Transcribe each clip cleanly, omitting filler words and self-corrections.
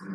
Hey,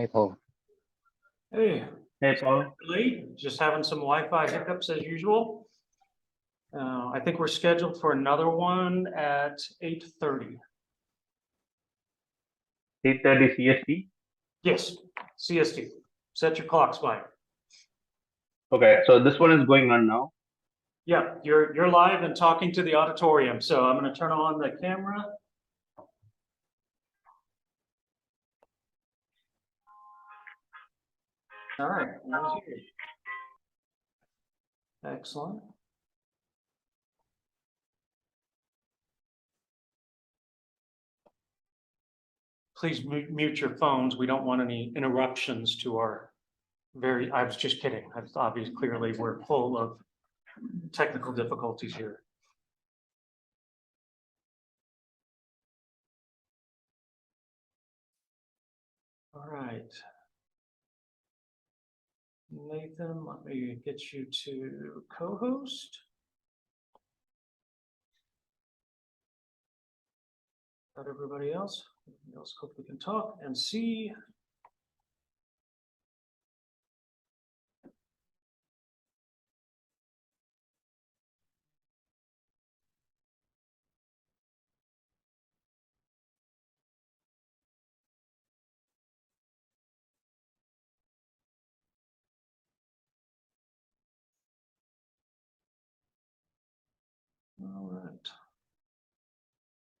Paul. Hey, Hey, Paul. late, just having some Wi-Fi hiccups as usual. I think we're scheduled for another one at 8:30. 8:30 CST. Yes, CST. Set your clocks by. Okay, so this one is going on now. Yeah, you're live and talking to the auditorium. So I'm going to turn on the camera. All right, now here. Excellent. Please mute your phones. We don't want any interruptions to our I was just kidding. It's obvious, clearly we're full of technical difficulties here. All right. Nathan, let me get you to co-host. Got everybody else? Everybody else, hope we can talk and see. All right.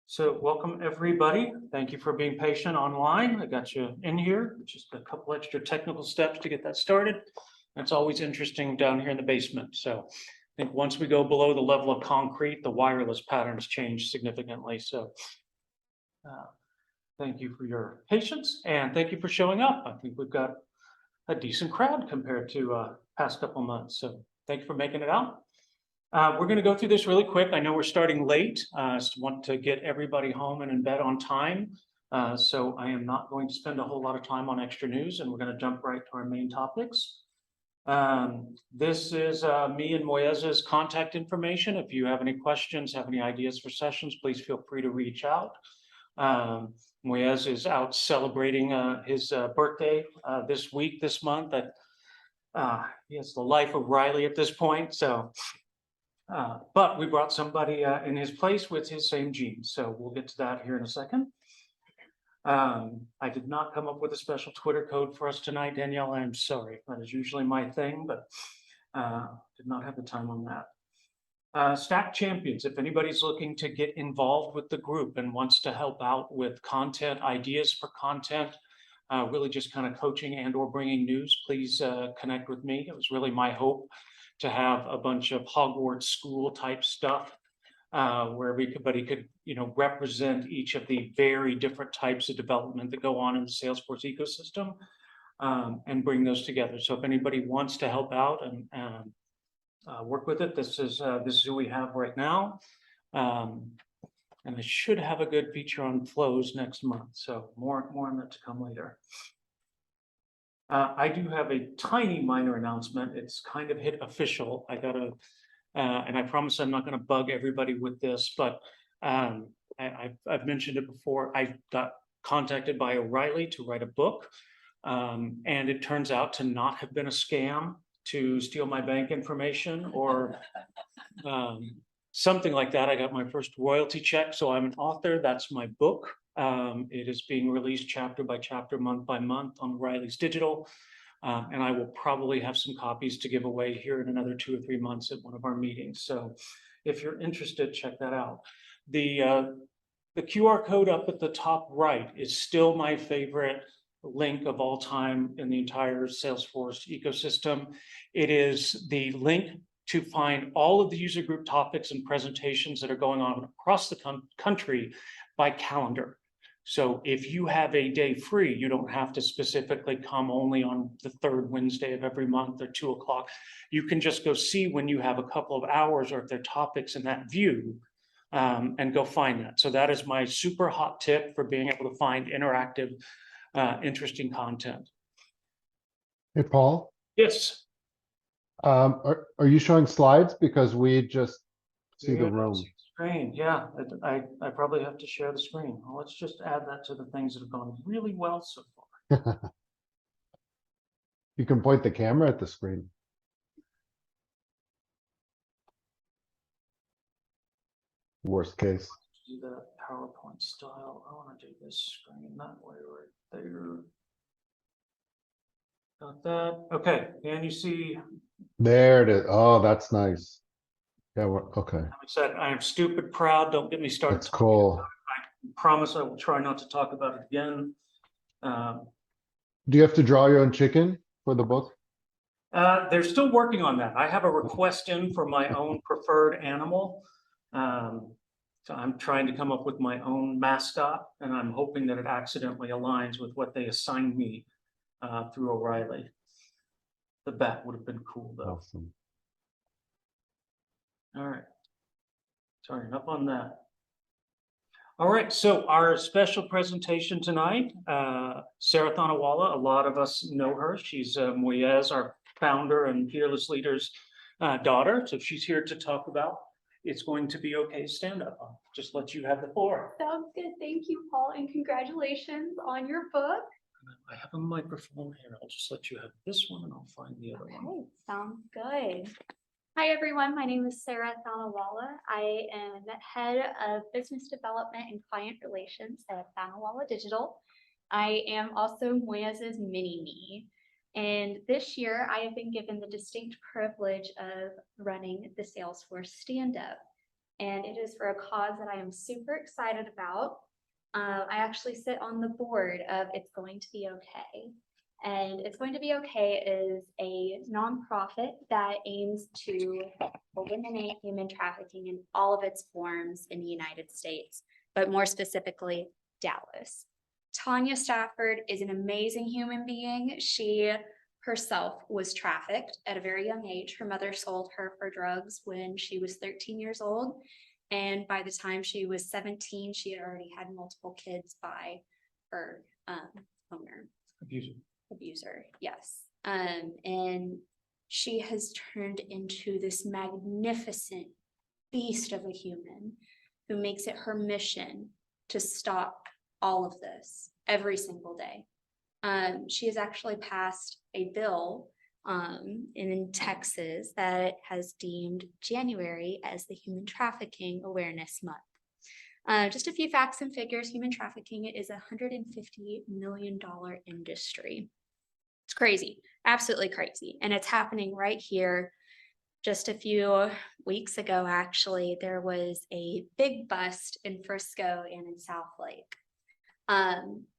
So welcome everybody. Thank you for being patient online. I got you in here. Just a couple extra technical steps to get that started. It's always interesting down here in the basement. So I think once we go below the level of concrete, the wireless patterns change significantly. So thank you for your patience and thank you for showing up. I think we've got a decent crowd compared to past couple months. So thank you for making it out. We're going to go through this really quick. I know we're starting late. Just want to get everybody home and in bed on time. So I am not going to spend a whole lot of time on extra news, and we're going to jump right to our main topics. This is me and Moyez's contact information. If you have any questions, have any ideas for sessions, please feel free to reach out. Moyez is out celebrating his birthday this month. He has the life of Riley at this point. So. But we brought somebody in his place with his same genes. So we'll get to that here in a second. I did not come up with a special Twitter code for us tonight, Danielle. I'm sorry. That is usually my thing, but did not have the time on that. Stack Champions, if anybody's looking to get involved with the group and wants to help out with content, ideas for content, really just kind of coaching and or bringing news, please connect with me. It was really my hope to have a bunch of Hogwarts school type stuff where everybody could, represent each of the very different types of development that go on in the Salesforce ecosystem and bring those together. So if anybody wants to help out and work with it, this is who we have right now. And I should have a good feature on flows next month. So more on that to come later. I do have a tiny minor announcement. It's kind of hit official. I gotta, and I promise I'm not gonna bug everybody with this, but I've mentioned it before. I got contacted by O'Reilly to write a book, and it turns out to not have been a scam to steal my bank information or something like that. I got my first royalty check, so I'm an author. That's my book. It is being released chapter by chapter, month by month on O'Reilly's Digital. And I will probably have some copies to give away here in another 2 or 3 months at one of our meetings. So if you're interested, check that out. The QR code up at the top right is still my favorite link of all time in the entire Salesforce ecosystem. It is the link to find all of the user group topics and presentations that are going on across the country by calendar. So if you have a day free, you don't have to specifically come only on the third Wednesday of every month or 2 o'clock. You can just go see when you have a couple of hours or if there are topics in that view, and go find that. So that is my super hot tip for being able to find interactive, interesting content. Hey, Paul, Yes. are you showing slides? Because we just see the Yeah, room. Screen, yeah, I probably have to share the screen. Well, let's just add that to the things that have gone really well so far. You can point the camera at the screen. Worst case. Do that PowerPoint style. I want to do this screen that way right there. Got that. Okay, and you see, There it is. Oh, that's nice. Yeah, okay. I'm excited. I am stupid proud. Don't get me started. That's cool. I promise I will try not to talk about it again. Do you have to draw your own chicken for the book? They're still working on that. I have a request in for my own preferred animal. So I'm trying to come up with my own mascot, and I'm hoping that it accidentally aligns with what they assigned me through O'Reilly. The bat would have been cool though. Awesome. All right. Sorry, enough on that. All right, so our special presentation tonight, Sarah Thanawala, a lot of us know her. She's Moyez, our founder and Fearless Leaders daughter. So she's here to talk about It's Going to Be Okay stand up. I'll just let you have the floor. Sounds good. Thank you, Paul, and congratulations on your book. I have a microphone here. I'll just let you have this one and I'll find the other one. Okay, sounds good. Hi, everyone. My name is Sarah Thanawala. I am head of business development and client relations at Thanawala Digital. I am also Moyez's mini-me. And this year, I have been given the distinct privilege of running the Salesforce stand-up. And it is for a cause that I am super excited about. I actually sit on the board of It's Going to Be Okay. And It's Going to Be Okay is a nonprofit that aims to eliminate human trafficking in all of its forms in the United States, but more specifically, Dallas. Tanya Stafford is an amazing human being. She herself was trafficked at a very young age. Her mother sold her for drugs when she was 13 years old. And by the time she was 17, she had already had multiple kids by her owner. Abuser, yes. And she has turned into this magnificent beast of a human who makes it her mission to stop all of this every single day. She has actually passed a bill in Texas that has deemed January as the Human Trafficking Awareness Month. Just a few facts and figures. Human trafficking is a $150 million industry. It's crazy, absolutely crazy. And it's happening right here. Just a few weeks ago, actually, there was a big bust in Frisco and in South Lake.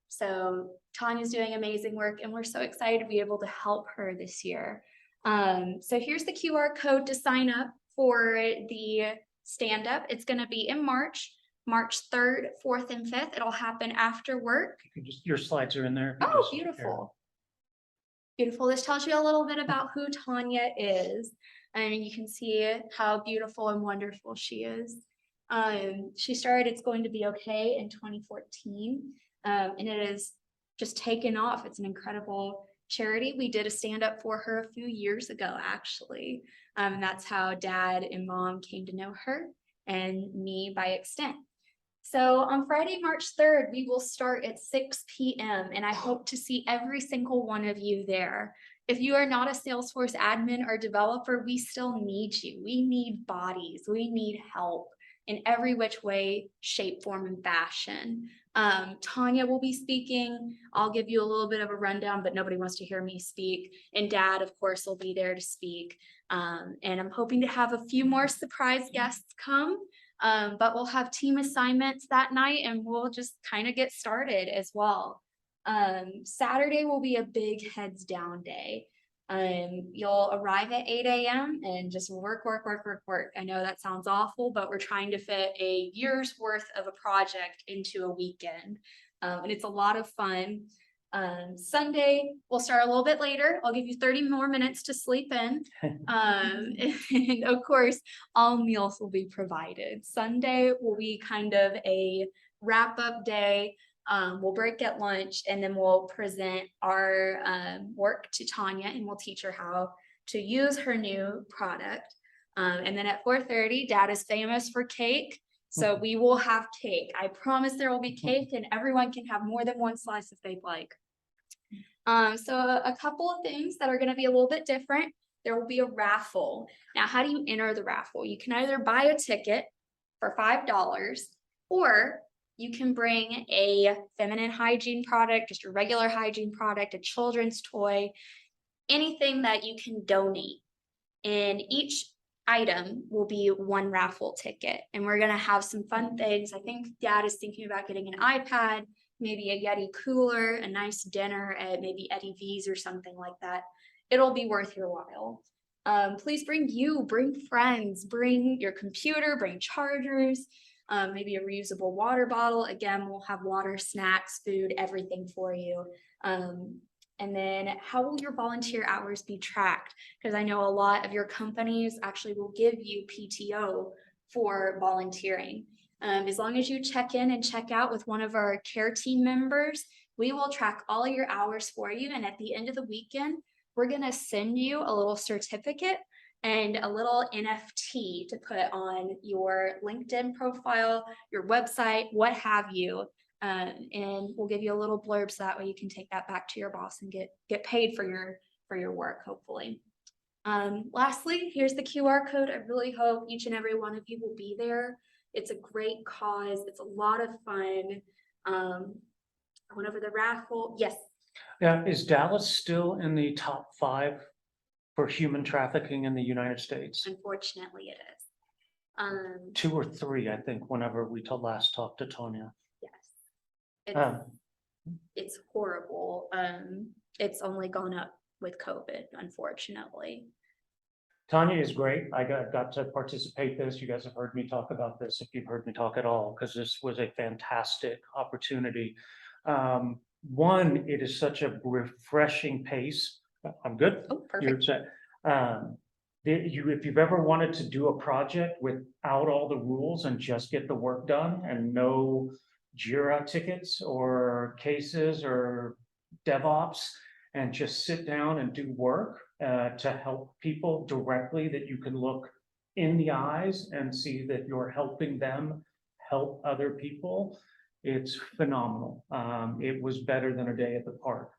So Tanya's doing amazing work and we're so excited to be able to help her this year. So here's the QR code to sign up for the stand-up. It's going to be in March 3rd, 4th, and 5th. It'll happen after work. You can just, your slides are in there. Oh, beautiful. Beautiful. This tells you a little bit about who Tanya is. And you can see how beautiful and wonderful she is. She started It's Going to Be Okay in 2014. And it has just taken off. It's an incredible charity. We did a stand-up for her a few years ago, actually. And that's how Dad and Mom came to know her and me by extent. So on Friday, March 3rd, we will start at 6 p.m. and I hope to see every single one of you there. If you are not a Salesforce admin or developer, we still need you. We need bodies. We need help in every which way, shape, form, and fashion. Tanya will be speaking. I'll give you a little bit of a rundown, but nobody wants to hear me speak. And Dad, of course, will be there to speak. And I'm hoping to have a few more surprise guests come. But we'll have team assignments that night and we'll just kind of get started as well. Saturday will be a big heads down day. You'll arrive at 8 a.m. and just work. I know that sounds awful, but we're trying to fit a year's worth of a project into a weekend. And it's a lot of fun. Sunday, we'll start a little bit later. I'll give you 30 more minutes to sleep in. And of course, all meals will be provided. Sunday will be kind of a wrap-up day. We'll break at lunch and then we'll present our work to Tanya and we'll teach her how to use her new product. And then at 4:30, Dad is famous for cake. So we will have cake. I promise there will be cake and everyone can have more than one slice if they'd like. So a couple of things that are going to be a little bit different. There will be a raffle. Now, how do you enter the raffle? You can either buy a ticket for $5 or you can bring a feminine hygiene product, just a regular hygiene product, a children's toy, anything that you can donate. And each item will be one raffle ticket. And we're going to have some fun things. I think Dad is thinking about getting an iPad, maybe a Yeti cooler, a nice dinner at maybe Eddie V's or something like that. It'll be worth your while. Please bring friends, bring your computer, bring chargers, maybe a reusable water bottle. Again, we'll have water, snacks, food, everything for you. And then how will your volunteer hours be tracked? Because I know a lot of your companies actually will give you PTO for volunteering. As long as you check in and check out with one of our care team members, we will track all your hours for you. And at the end of the weekend, we're going to send you a little certificate and a little NFT to put on your LinkedIn profile, your website, what have you. And we'll give you a little blurb so that way you can take that back to your boss and get paid for your work, hopefully. Lastly, here's the QR code. I really hope each and every one of you will be there. It's a great cause. It's a lot of fun. I went over the raffle. Yes. Yeah, is Dallas still in the top 5 for human trafficking in the United States? Unfortunately, it is. 2 or 3, I think, whenever we last talked to Tanya. Yes. It's horrible. It's only gone up with COVID, unfortunately. Tanya is great. I got to participate this. You guys have heard me talk about this if you've heard me talk at all, because this was a fantastic opportunity. One, it is such a refreshing pace. I'm good. Oh, perfect. If you've ever wanted to do a project without all the rules and just get the work done and no Jira tickets or cases or DevOps and just sit down and do work to help people directly that you can look in the eyes and see that you're helping them help other people, it's phenomenal. It was better than a day at the park.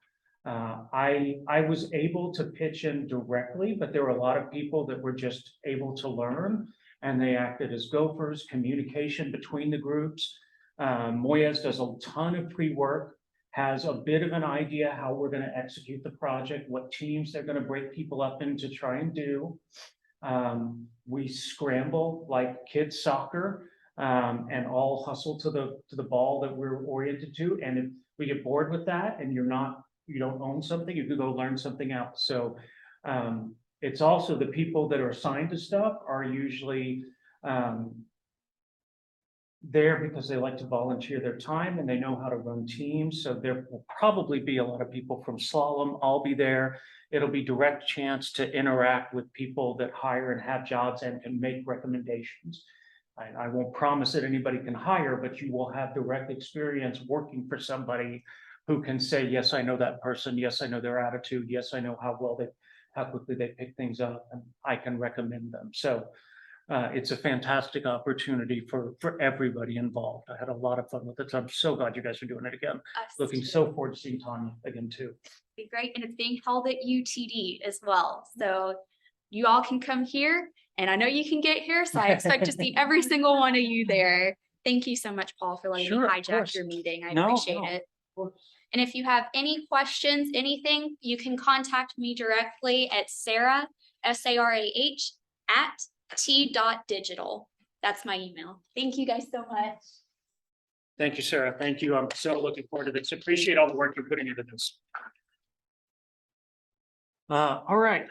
I was able to pitch in directly, but there were a lot of people that were just able to learn and they acted as gophers, communication between the groups. Moyes does a ton of pre-work, has a bit of an idea how we're going to execute the project, what teams they're going to break people up into try and do. We scramble like kids soccer and all hustle to the ball that we're oriented to. And if we get bored with that and you don't own something, you could go learn something else. So it's also the people that are assigned to stuff are usually there because they like to volunteer their time and they know how to run teams. So there will probably be a lot of people from Slalom. I'll be there. It'll be direct chance to interact with people that hire and have jobs and can make recommendations. I won't promise that anybody can hire, but you will have direct experience working for somebody who can say, yes, I know that person. Yes, I know their attitude. Yes, I know how quickly they pick things up and I can recommend them. So it's a fantastic opportunity for everybody involved. I had a lot of fun with it. So I'm so glad you guys are doing it again. Looking so forward to seeing Tanya again too. Be great. And it's being held at UTD as well. So you all can come here and I know you can get here. So I expect to see every single one of you there. Thank you so much, Paul, for letting me hijack your meeting. I appreciate it. And if you have any questions, anything, you can contact me directly at Sarah, SARAH @t.digital. That's my email. Thank you guys so much. Thank you, Sarah. Thank you. I'm so looking forward to this. Appreciate all the work you're putting into this. All right.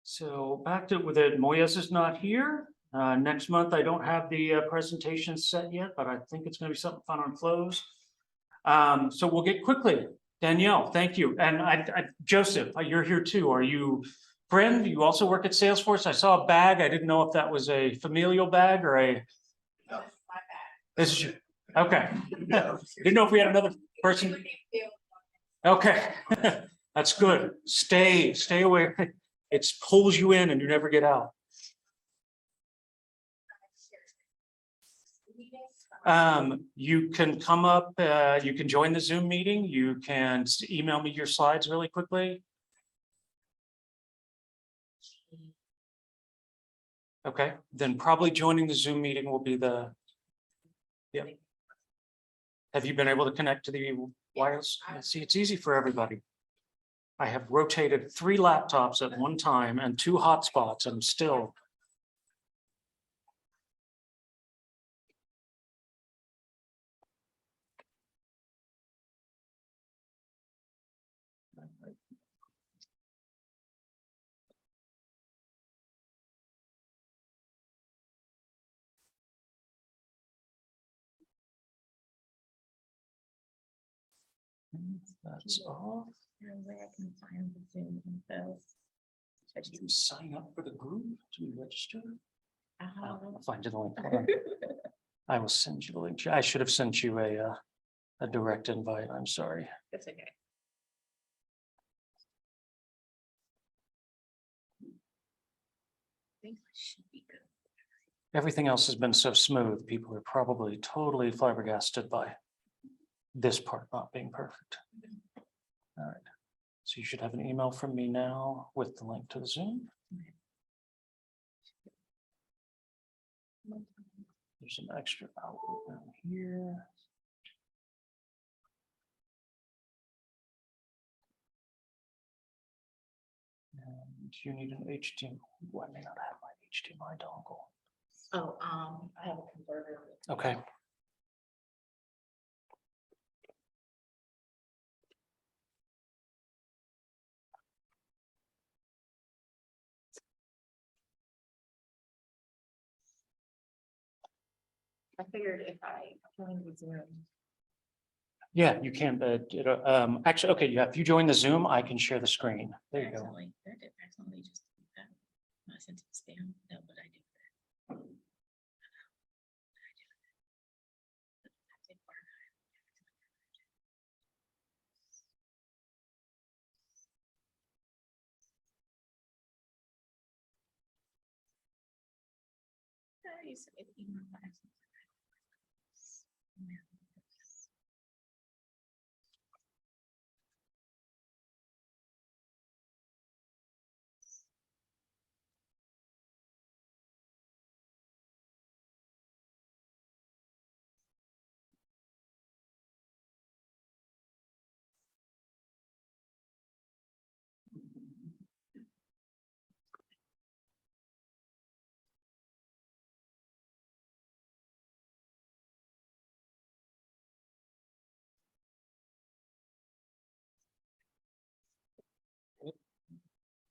So back to with it, Moyes is not here. Next month, I don't have the presentation set yet, but I think it's gonna be something fun on close. So we'll get quickly. Danielle, thank you. And Joseph, you're here too. Are you friend? You also work at Salesforce? I saw a bag. I didn't know if that was a familial bag or a. No, it's my bag. This is your, okay. Didn't know if we had another person. Okay, that's good. Stay away. It pulls you in and you never get out. You can come up, you can join the Zoom meeting. You can email me your slides really quickly. Okay, then probably joining the Zoom meeting will be the. Yeah. Have you been able to connect to the wireless? See, it's easy for everybody. I have rotated 3 laptops at one time and 2 hotspots. I'm still. That's off. Where I can find the Zoom info. Did you sign up for the group? Do you register? I'll Oh. find you the link. Hold on. I will send you the link. I should have sent you a direct invite. I'm sorry. That's okay. I think I should be good. Everything else has been so smooth. People are probably totally flabbergasted by this part not being perfect. All right. So you should have an email from me now with the link to the Zoom. There's an extra output down here. And you need an HDMI. Well, I may not have my HDMI dongle. Oh, I have a converter. Okay. I figured if I joined the Zoom. Yeah, you can, actually, okay, yeah, if you join the Zoom, I can share the screen. There you go. Accidentally just did that. I sent it to spam. No, but I did that. You sent me the email by accident.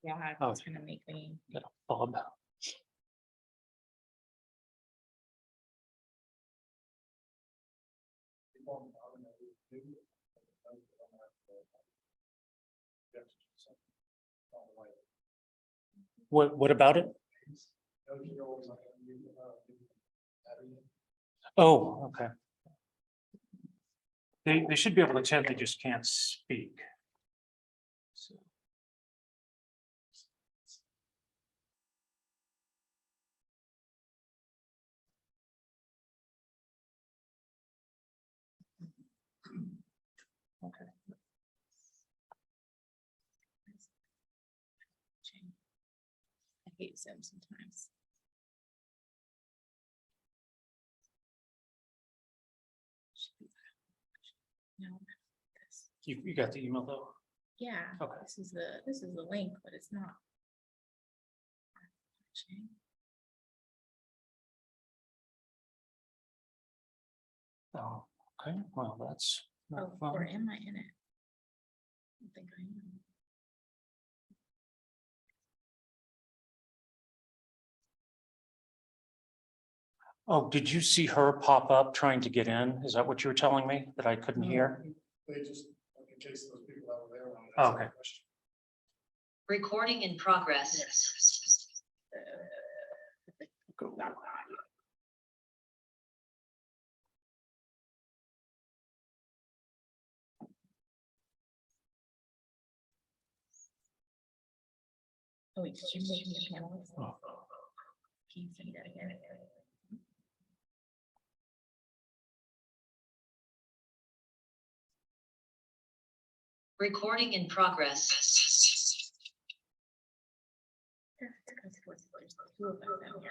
Yeah, Oh. it's gonna make me. Got a fob. What about it? Oh, okay. They should be able to tell, they just can't speak. So. Okay. I hate Zoom sometimes. No, this. You got the email though? Yeah, Okay. this is the link, but it's not. Oh, okay, well, that's not Or fun. am I in it? I don't think I am. Oh, did you see her pop up trying to get in? Is that what you were telling me that I couldn't hear? They just, in case those people that were there. wanted to Oh, ask a okay. question. Recording in progress. Go. Oh, wait, did you make me a panelist? Oh. Can you say that again? Recording in progress. There's two of us out here.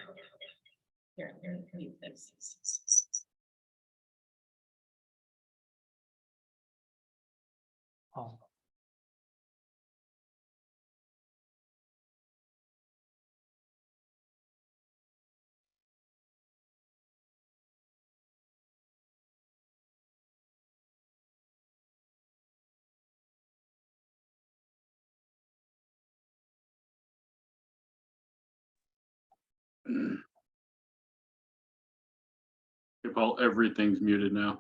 Here, let me mute this. Oh. Everything's muted now.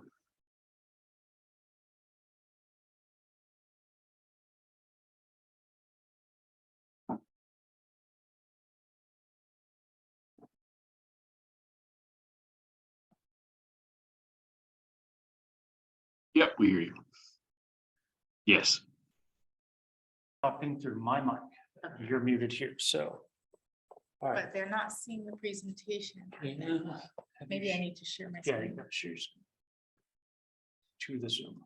Yep, we hear you. Yes. Talking through my mic. You're muted here, so. All right. But they're not seeing the presentation. Yeah. Maybe I need to share my Yeah, you screen. got shoes. To the Zoom.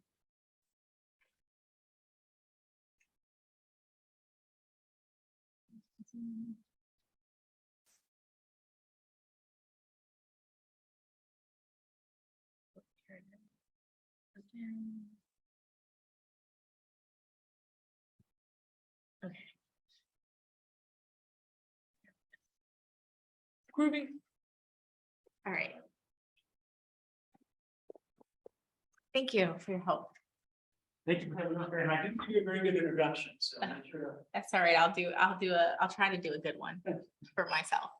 Okay. Groovy. All right. Thank you for your help. Thank you for having us, and I didn't do a very good introduction, so I'm sure. That's all right. I'll try to do a good one for myself.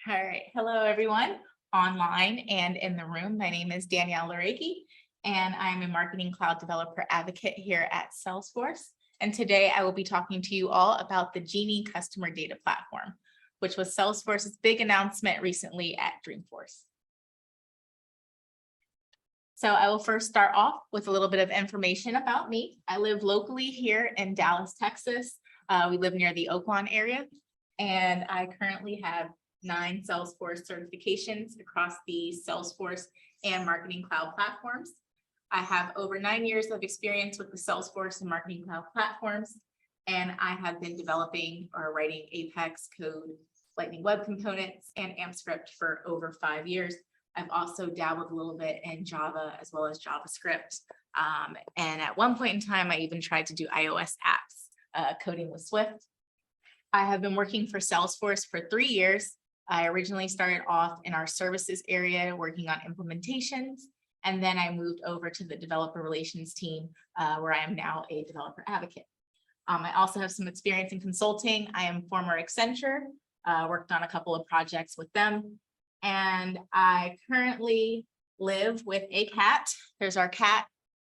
All right. Hello, everyone online and in the room. My name is Danielle Larregui, and I'm a marketing cloud developer advocate here at Salesforce. And today I will be talking to you all about the Genie customer data platform, which was Salesforce's big announcement recently at Dreamforce. So I will first start off with a little bit of information about me. I live locally here in Dallas, Texas. We live near the Oakland area, and I currently have 9 Salesforce certifications across the Salesforce and Marketing Cloud platforms. I have over 9 years of experience with the Salesforce and Marketing Cloud platforms, and I have been developing or writing Apex code, Lightning Web Components, and AMP script for over 5 years. I've also dabbled a little bit in Java as well as JavaScript. And at one point in time, I even tried to do iOS apps, coding with Swift. I have been working for Salesforce for 3 years. I originally started off in our services area working on implementations, and then I moved over to the developer relations team where I am now a developer advocate. I also have some experience in consulting. I am former Accenture, worked on a couple of projects with them. And I currently live with a cat. There's our cat.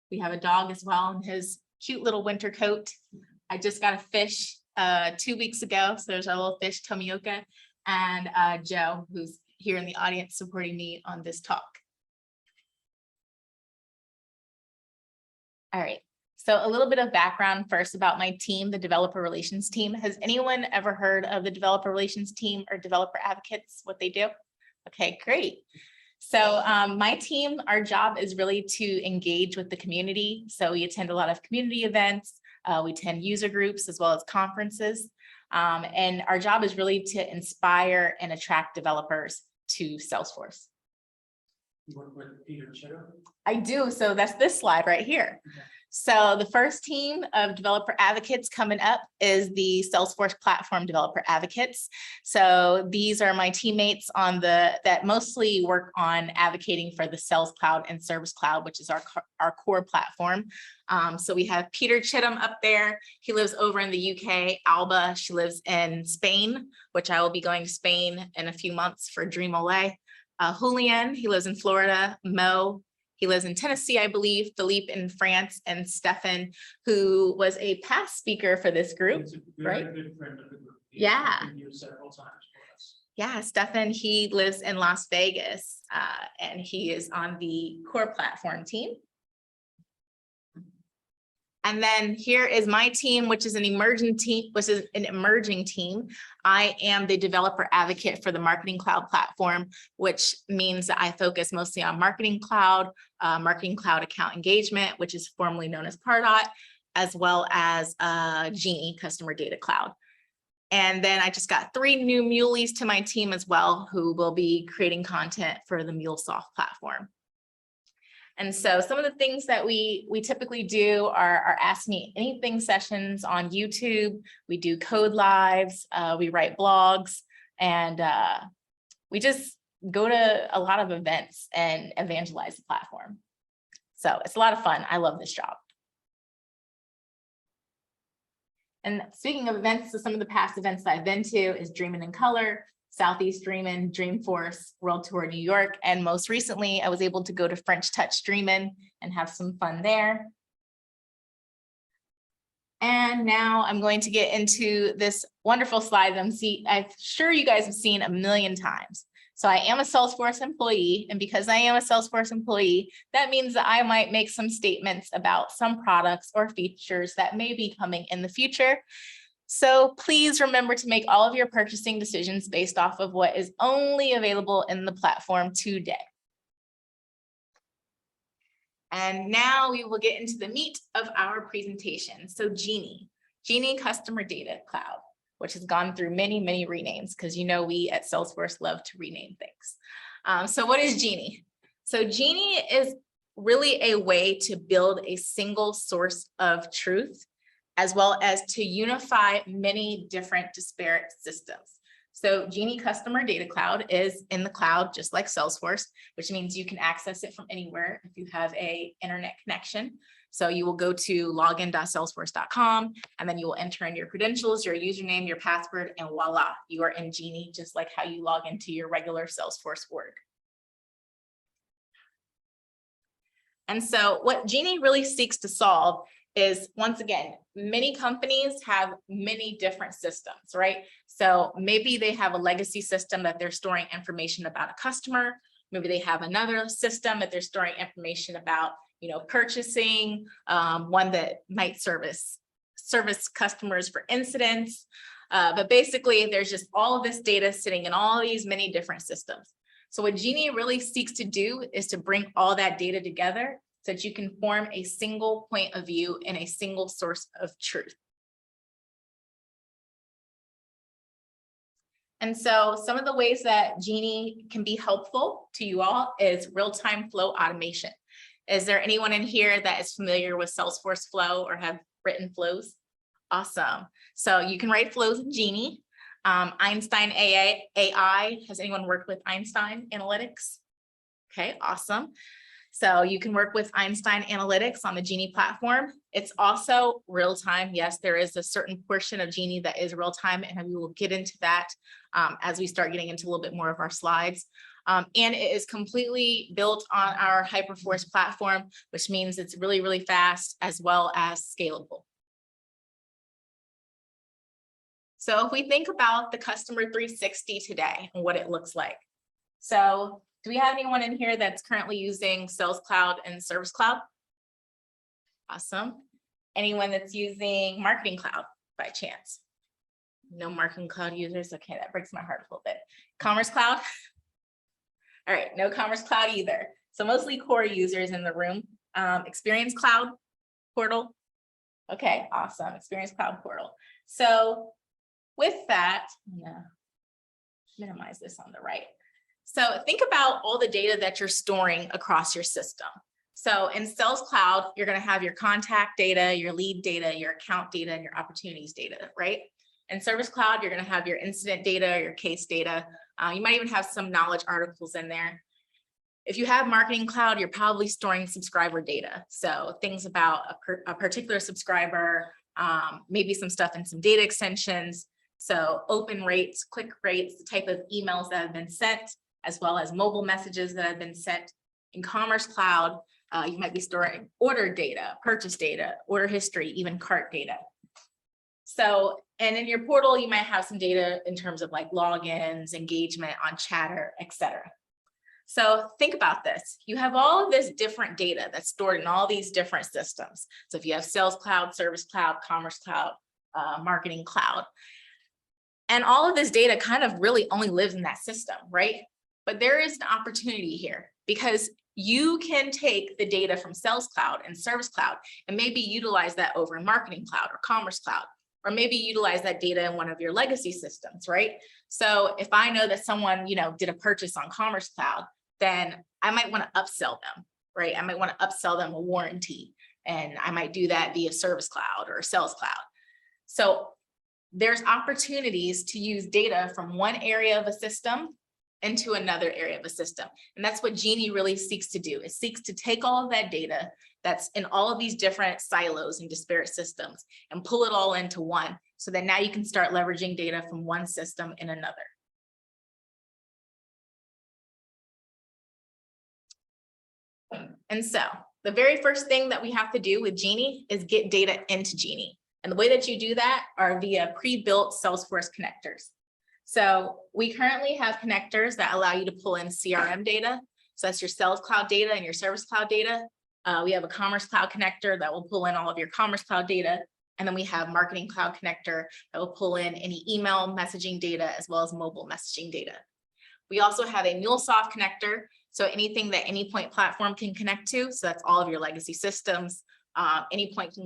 We have a dog as well in his cute little winter coat. I just got a fish 2 weeks ago. So there's our little fish, Tomioka, and Joe, who's here in the audience supporting me on this talk. All right. So a little bit of background first about my team, the developer relations team. Has anyone ever heard of the developer relations team or developer advocates, what they do? Okay, great. So my team, our job is really to engage with the community. So we attend a lot of community events. We attend user groups as well as conferences. And our job is really to inspire and attract developers to Salesforce. You work with Peter Chitter? I do. So that's this slide right here. So the first team of developer advocates coming up is the Salesforce platform developer advocates. So these are my teammates on that mostly work on advocating for the Sales Cloud and Service Cloud, which is our core platform. So we have Peter Chittum up there. He lives over in the UK. Alba, she lives in Spain, which I will be going to Spain in a few months for Dream Olay. Julian, he lives in Florida. Mo, he lives in Tennessee, I believe. Philippe in France, and Stefan, who was a past speaker for this group, He's a very right? good friend of the group. He's Yeah. been here several times for us. Yeah, Stefan, he lives in Las Vegas, and he is on the core platform team. And then here is my team, which is an emerging team. I am the developer advocate for the Marketing Cloud platform, which means that I focus mostly on Marketing Cloud account engagement, which is formerly known as Pardot, as well as Genie Customer Data Cloud. And then I just got 3 new muleys to my team as well, who will be creating content for the MuleSoft platform. And so some of the things that we typically do are Ask Me Anything sessions on YouTube. We do code lives, we write blogs, and we just go to a lot of events and evangelize the platform. So it's a lot of fun. I love this job. And speaking of events, so some of the past events that I've been to is Dreamin' in Color, Southeast Dreamin', Dreamforce, World Tour New York, and most recently I was able to go to French Touch Dreamin' and have some fun there. And now I'm going to get into this wonderful slide that I'm sure you guys have seen a million times. So I am a Salesforce employee, and because I am a Salesforce employee, that means that I might make some statements about some products or features that may be coming in the future. So please remember to make all of your purchasing decisions based off of what is only available in the platform today. And now we will get into the meat of our presentation. So Genie Customer Data Cloud, which has gone through many, many renames, because you know we at Salesforce love to rename things. So what is Genie? So Genie is really a way to build a single source of truth, as well as to unify many different disparate systems. So Genie Customer Data Cloud is in the cloud, just like Salesforce, which means you can access it from anywhere if you have an internet connection. So you will go to login.salesforce.com, and then you will enter in your credentials, your username, your password, and voila, you are in Genie, just like how you log into your regular Salesforce org. And so what Genie really seeks to solve is, once again, many companies have many different systems, right? So maybe they have a legacy system that they're storing information about a customer. Maybe they have another system that they're storing information about, purchasing, one that might service customers for incidents. But basically, there's just all of this data sitting in all these many different systems. So what Genie really seeks to do is to bring all that data together so that you can form a single point of view and a single source of truth. And so some of the ways that Genie can be helpful to you all is real-time flow automation. Is there anyone in here that is familiar with Salesforce Flow or have written flows? Awesome. So you can write flows in Genie. Einstein AI, has anyone worked with Einstein Analytics? Okay, awesome. So you can work with Einstein Analytics on the Genie platform. It's also real-time. Yes, there is a certain portion of Genie that is real-time, and we will get into that as we start getting into a little bit more of our slides. And it is completely built on our Hyperforce platform, which means it's really, really fast as well as scalable. So if we think about the Customer 360 today and what it looks like. So do we have anyone in here that's currently using Sales Cloud and Service Cloud? Awesome. Anyone that's using Marketing Cloud by chance? No Marketing Cloud users? Okay, that breaks my heart a little bit. Commerce Cloud? All right, no Commerce Cloud either. So mostly core users in the room. Experience Cloud portal? Okay, awesome. Experience Cloud portal. So with that, I'm gonna minimize this on the right. So think about all the data that you're storing across your system. So in Sales Cloud, you're going to have your contact data, your lead data, your account data, and your opportunities data, right? In Service Cloud, you're going to have your incident data, your case data. You might even have some knowledge articles in there. If you have Marketing Cloud, you're probably storing subscriber data. So things about a particular subscriber, maybe some stuff in some data extensions. So open rates, click rates, the type of emails that have been sent, as well as mobile messages that have been sent. In Commerce Cloud, you might be storing order data, purchase data, order history, even cart data. So, and in your portal, you might have some data in terms of like logins, engagement on Chatter, etc. So think about this. You have all of this different data that's stored in all these different systems. So if you have Sales Cloud, Service Cloud, Commerce Cloud, Marketing Cloud, and all of this data kind of really only lives in that system, right? But there is an opportunity here because you can take the data from Sales Cloud and Service Cloud and maybe utilize that over in Marketing Cloud or Commerce Cloud, or maybe utilize that data in one of your legacy systems, right? So if I know that someone, did a purchase on Commerce Cloud, then I might want to upsell them, right? I might want to upsell them a warranty, and I might do that via Service Cloud or Sales Cloud. So there's opportunities to use data from one area of a system into another area of a system. And that's what Genie really seeks to do. It seeks to take all of that data that's in all of these different silos and disparate systems and pull it all into one, so that now you can start leveraging data from one system in another. And so the very first thing that we have to do with Genie is get data into Genie. And the way that you do that are via pre-built Salesforce connectors. So we currently have connectors that allow you to pull in CRM data. So that's your Sales Cloud data and your Service Cloud data. We have a Commerce Cloud connector that will pull in all of your Commerce Cloud data. And then we have Marketing Cloud connector that will pull in any email messaging data as well as mobile messaging data. We also have a MuleSoft connector. So anything that Anypoint platform can connect to. So that's all of your legacy systems. Anypoint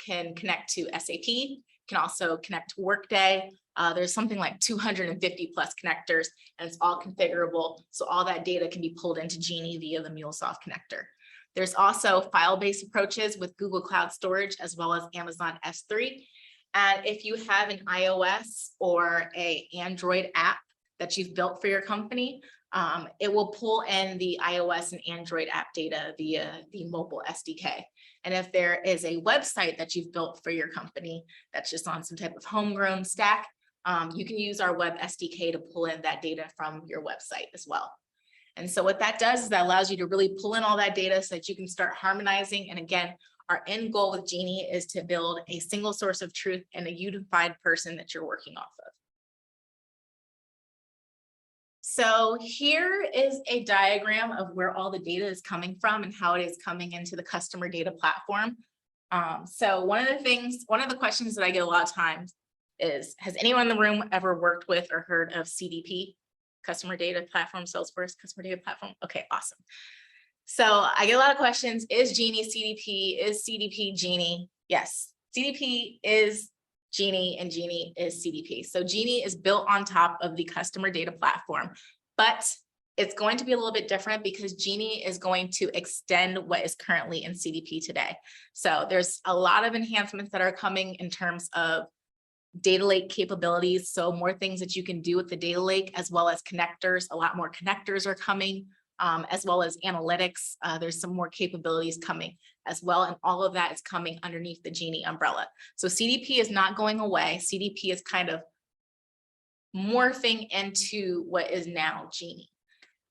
can connect to SAP, can also connect to Workday. There's something like 250 plus connectors, and it's all configurable. So all that data can be pulled into Genie via the MuleSoft connector. There's also file-based approaches with Google Cloud Storage as well as Amazon S3. And if you have an iOS or an Android app that you've built for your company, it will pull in the iOS and Android app data via the mobile SDK. And if there is a website that you've built for your company that's just on some type of homegrown stack, you can use our web SDK to pull in that data from your website as well. And so what that does is that allows you to really pull in all that data so that you can start harmonizing. And again, our end goal with Genie is to build a single source of truth and a unified person that you're working off of. So here is a diagram of where all the data is coming from and how it is coming into the customer data platform. So one of the questions that I get a lot of times is, has anyone in the room ever worked with or heard of CDP, Customer Data Platform, Salesforce Customer Data Platform? Okay, awesome. So I get a lot of questions. Is Genie CDP? Is CDP Genie? Yes, CDP is Genie and Genie is CDP. So Genie is built on top of the customer data platform, but it's going to be a little bit different because Genie is going to extend what is currently in CDP today. So there's a lot of enhancements that are coming in terms of data lake capabilities. So more things that you can do with the data lake, as well as connectors. A lot more connectors are coming, as well as analytics. There's some more capabilities coming as well. And all of that is coming underneath the Genie umbrella. So CDP is not going away. CDP is kind of morphing into what is now Genie.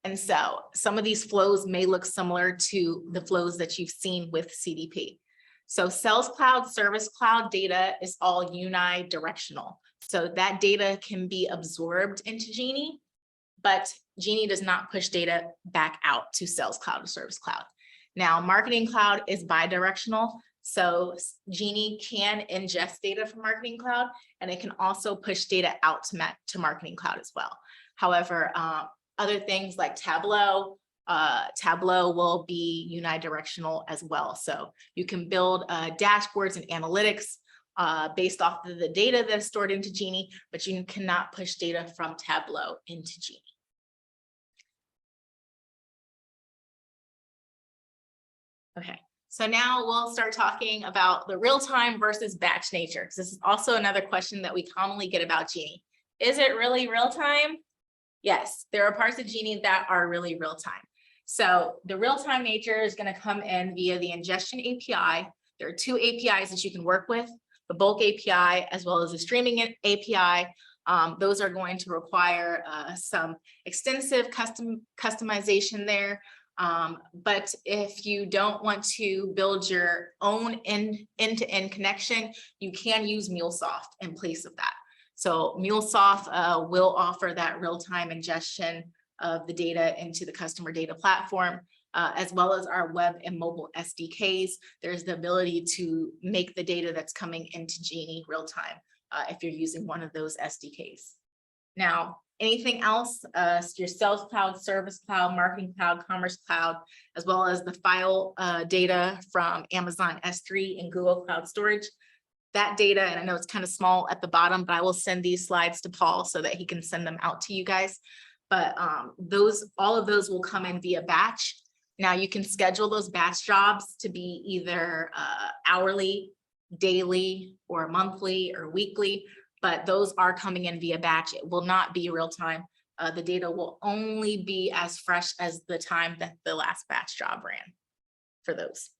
And so some of these flows may look similar to the flows that you've seen with CDP. So Sales Cloud, Service Cloud data is all unidirectional. So that data can be absorbed into Genie, but Genie does not push data back out to Sales Cloud or Service Cloud. Now, Marketing Cloud is bidirectional. So Genie can ingest data from Marketing Cloud, and it can also push data out to Marketing Cloud as well. However, other things like Tableau will be unidirectional as well. So you can build dashboards and analytics based off of the data that's stored into Genie, but you cannot push data from Tableau into Genie. Okay, so now we'll start talking about the real-time versus batch nature, because this is also another question that we commonly get about Genie. Is it really real-time? Yes, there are parts of Genie that are really real-time. So the real-time nature is going to come in via the ingestion API. There are two APIs that you can work with, the bulk API as well as the streaming API. Those are going to require some extensive customization there. But if you don't want to build your own end-to-end connection, you can use MuleSoft in place of that. So MuleSoft will offer that real-time ingestion of the data into the customer data platform, as well as our web and mobile SDKs. There's the ability to make the data that's coming into Genie real-time if you're using one of those SDKs. Now, anything else, your Sales Cloud, Service Cloud, Marketing Cloud, Commerce Cloud, as well as the file data from Amazon S3 and Google Cloud Storage. That data, and I know it's kind of small at the bottom, but I will send these slides to Paul so that he can send them out to you guys. But all of those will come in via batch. Now you can schedule those batch jobs to be either hourly, daily, or monthly, or weekly, but those are coming in via batch. It will not be real time. The data will only be as fresh as the time that the last batch job ran for those.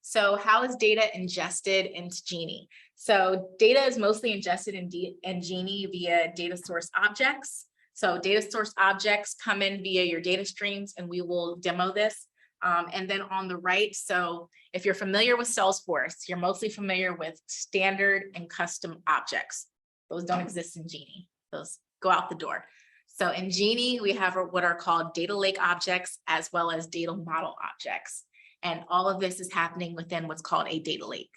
So how is data ingested into Genie? So data is mostly ingested in Genie via data source objects. So data source objects come in via your data streams, and we will demo this. And then on the right, so if you're familiar with Salesforce, you're mostly familiar with standard and custom objects. Those don't exist in Genie. Those go out the door. So in Genie, we have what are called data lake objects as well as data model objects. And all of this is happening within what's called a data lake.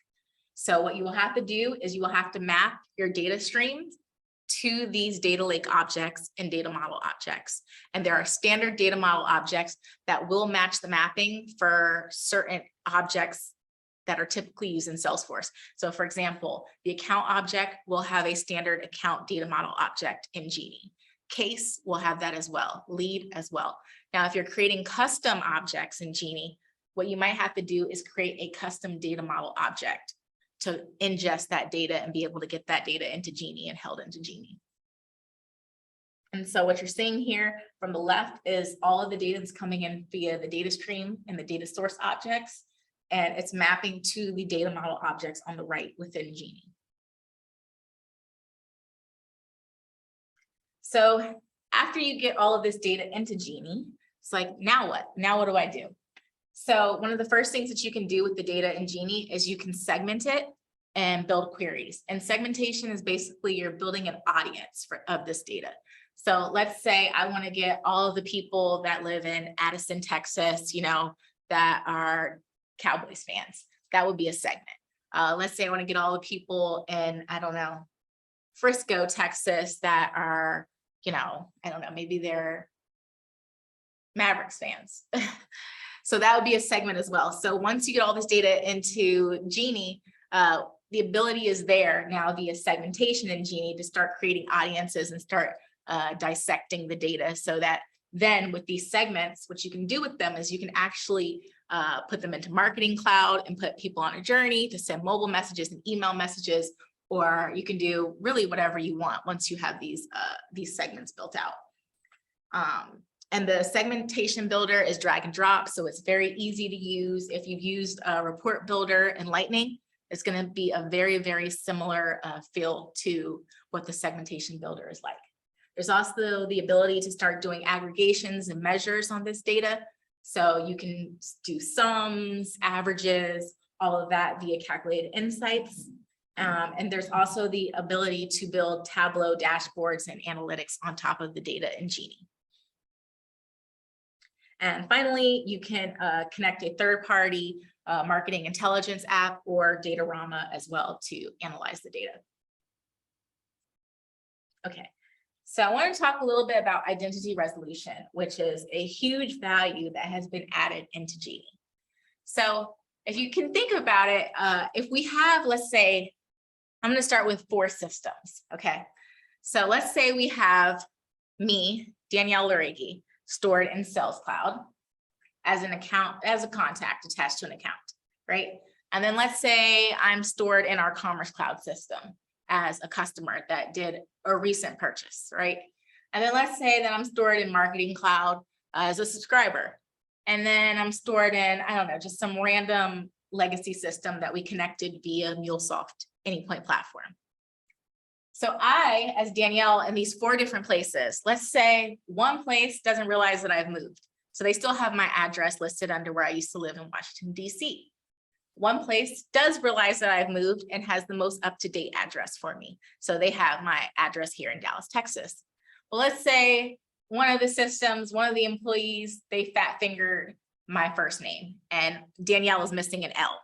So what you will have to do is you will have to map your data streams to these data lake objects and data model objects. And there are standard data model objects that will match the mapping for certain objects that are typically used in Salesforce. So for example, the account object will have a standard account data model object in Genie. Case will have that as well, lead as well. Now, if you're creating custom objects in Genie, what you might have to do is create a custom data model object to ingest that data and be able to get that data into Genie and held into Genie. And so what you're seeing here from the left is all of the data that's coming in via the data stream and the data source objects, and it's mapping to the data model objects on the right within Genie. So after you get all of this data into Genie, it's like, now what? Now what do I do? So one of the first things that you can do with the data in Genie is you can segment it and build queries. And segmentation is basically you're building an audience of this data. So let's say I want to get all of the people that live in Addison, Texas, that are Cowboys fans. That would be a segment. Let's say I want to get all the people in, I don't know, Frisco, Texas that are, I don't know, maybe they're Mavericks fans. So that would be a segment as well. So once you get all this data into Genie, the ability is there now via segmentation in Genie to start creating audiences and start dissecting the data, so that then with these segments, what you can do with them is you can actually put them into Marketing Cloud and put people on a journey to send mobile messages and email messages, or you can do really whatever you want once you have these segments built out. And the segmentation builder is drag and drop, so it's very easy to use. If you've used a report builder in Lightning, it's going to be a very, very similar feel to what the segmentation builder is like. There's also the ability to start doing aggregations and measures on this data. So you can do sums, averages, all of that via calculated insights. And there's also the ability to build Tableau dashboards and analytics on top of the data in Genie. And finally, you can connect a third-party marketing intelligence app or Datarama as well to analyze the data. Okay, so I want to talk a little bit about identity resolution, which is a huge value that has been added into Genie. So if you can think about it, if we have, let's say, I'm going to start with 4 systems, okay? So let's say we have me, Danielle Larregui. stored in Sales Cloud as an account, as a contact attached to an account, right? And then let's say I'm stored in our Commerce Cloud system as a customer that did a recent purchase, right? And then let's say that I'm stored in Marketing Cloud as a subscriber. And then I'm stored in, I don't know, just some random legacy system that we connected via MuleSoft Anypoint platform. So I, as Danielle, in these 4 different places, let's say one place doesn't realize that I've moved. So they still have my address listed under where I used to live in Washington, DC. One place does realize that I've moved and has the most up-to-date address for me. So they have my address here in Dallas, Texas. Well, let's say one of the systems, one of the employees, they fat fingered my first name and Danielle is missing an L.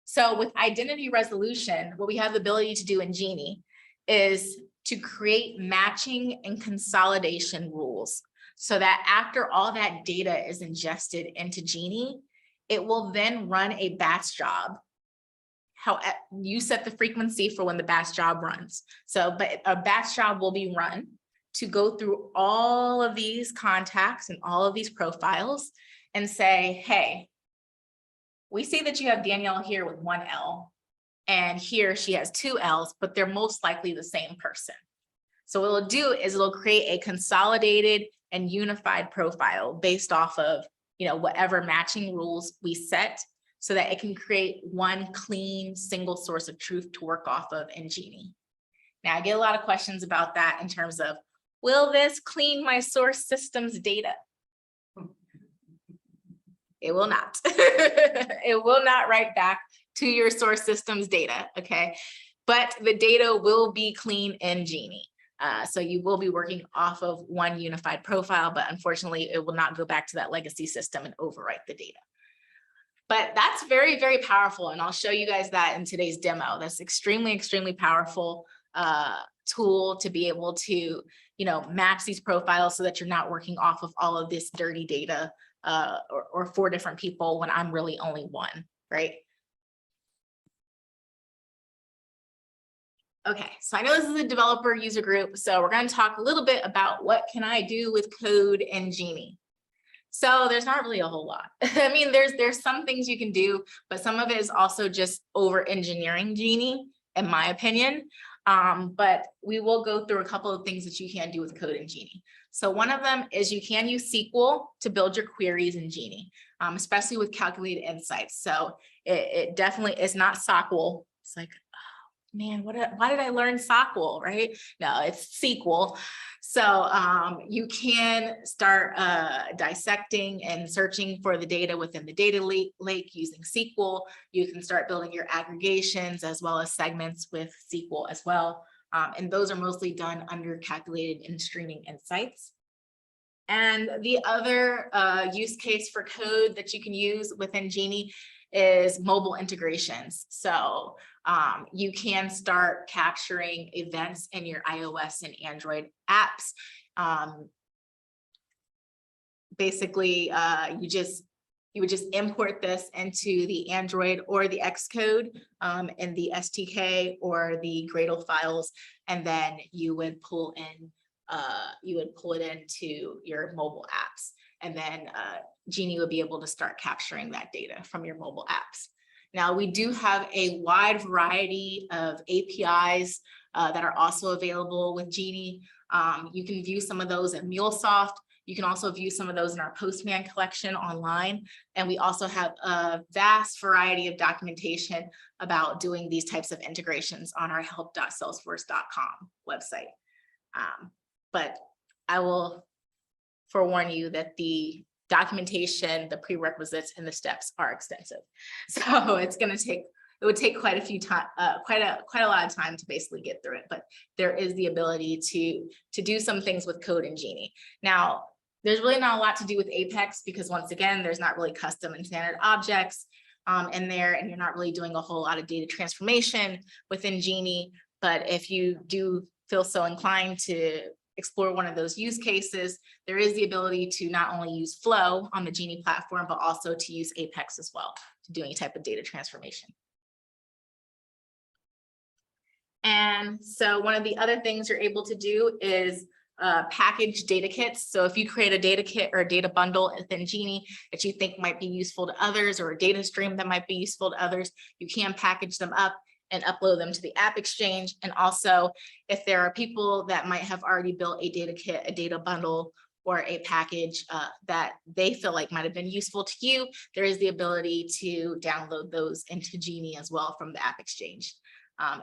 So with identity resolution, what we have the ability to do in Genie is to create matching and consolidation rules so that after all that data is ingested into Genie, it will then run a batch job. How you set the frequency for when the batch job runs. So, but a batch job will be run to go through all of these contacts and all of these profiles and say, hey, we see that you have Danielle here with 1 L and here she has 2 L's, but they're most likely the same person. So what it'll do is it'll create a consolidated and unified profile based off of, you know, whatever matching rules we set so that it can create one clean single source of truth to work off of in Genie. Now I get a lot of questions about that in terms of, will this clean my source system's data? It will not. It will not write back to your source system's data, okay? But the data will be clean in Genie. So you will be working off of one unified profile, but unfortunately it will not go back to that legacy system and overwrite the data. But that's very, very powerful. And I'll show you guys that in today's demo. That's extremely, extremely powerful tool to be able to, you know, match these profiles so that you're not working off of all of this dirty data or 4 different people when I'm really only one, right? Okay, so I know this is a developer user group, so we're going to talk a little bit about what can I do with code in Genie. So there's not really a whole lot. I mean, there's some things you can do, but some of it is also just over engineering Genie, in my opinion. But we will go through a couple of things that you can do with code in Genie. So one of them is you can use SQL to build your queries in Genie, especially with calculated insights. So it definitely is not SQL. It's like, oh, man, why did I learn SQL, right? No, it's SQL. So you can start dissecting and searching for the data within the data lake using SQL. You can start building your aggregations as well as segments with SQL as well. And those are mostly done under calculated and streaming insights. And the other use case for code that you can use within Genie is mobile integrations. So you can start capturing events in your iOS and Android apps. Basically, you would just import this into the Android or the Xcode in the STK or the Gradle files, and then you would pull it into your mobile apps, and then Genie would be able to start capturing that data from your mobile apps. Now, we do have a wide variety of APIs that are also available with Genie. You can view some of those in MuleSoft. You can also view some of those in our Postman collection online. And we also have a vast variety of documentation about doing these types of integrations on our help.salesforce.com website. But I will forewarn you that the documentation, the prerequisites, and the steps are extensive. So it's going to take, it would take quite a lot of time to basically get through it, but there is the ability to do some things with code in Genie. Now, there's really not a lot to do with Apex because once again, there's not really custom and standard objects in there, and you're not really doing a whole lot of data transformation within Genie. But if you do feel so inclined to explore one of those use cases, there is the ability to not only use Flow on the Genie platform, but also to use Apex as well to do any type of data transformation. And so one of the other things you're able to do is package data kits. So if you create a data kit or a data bundle within Genie that you think might be useful to others, or a data stream that might be useful to others, you can package them up and upload them to the App Exchange. And also, if there are people that might have already built a data kit, a data bundle, or a package that they feel like might have been useful to you, there is the ability to download those into Genie as well from the App Exchange.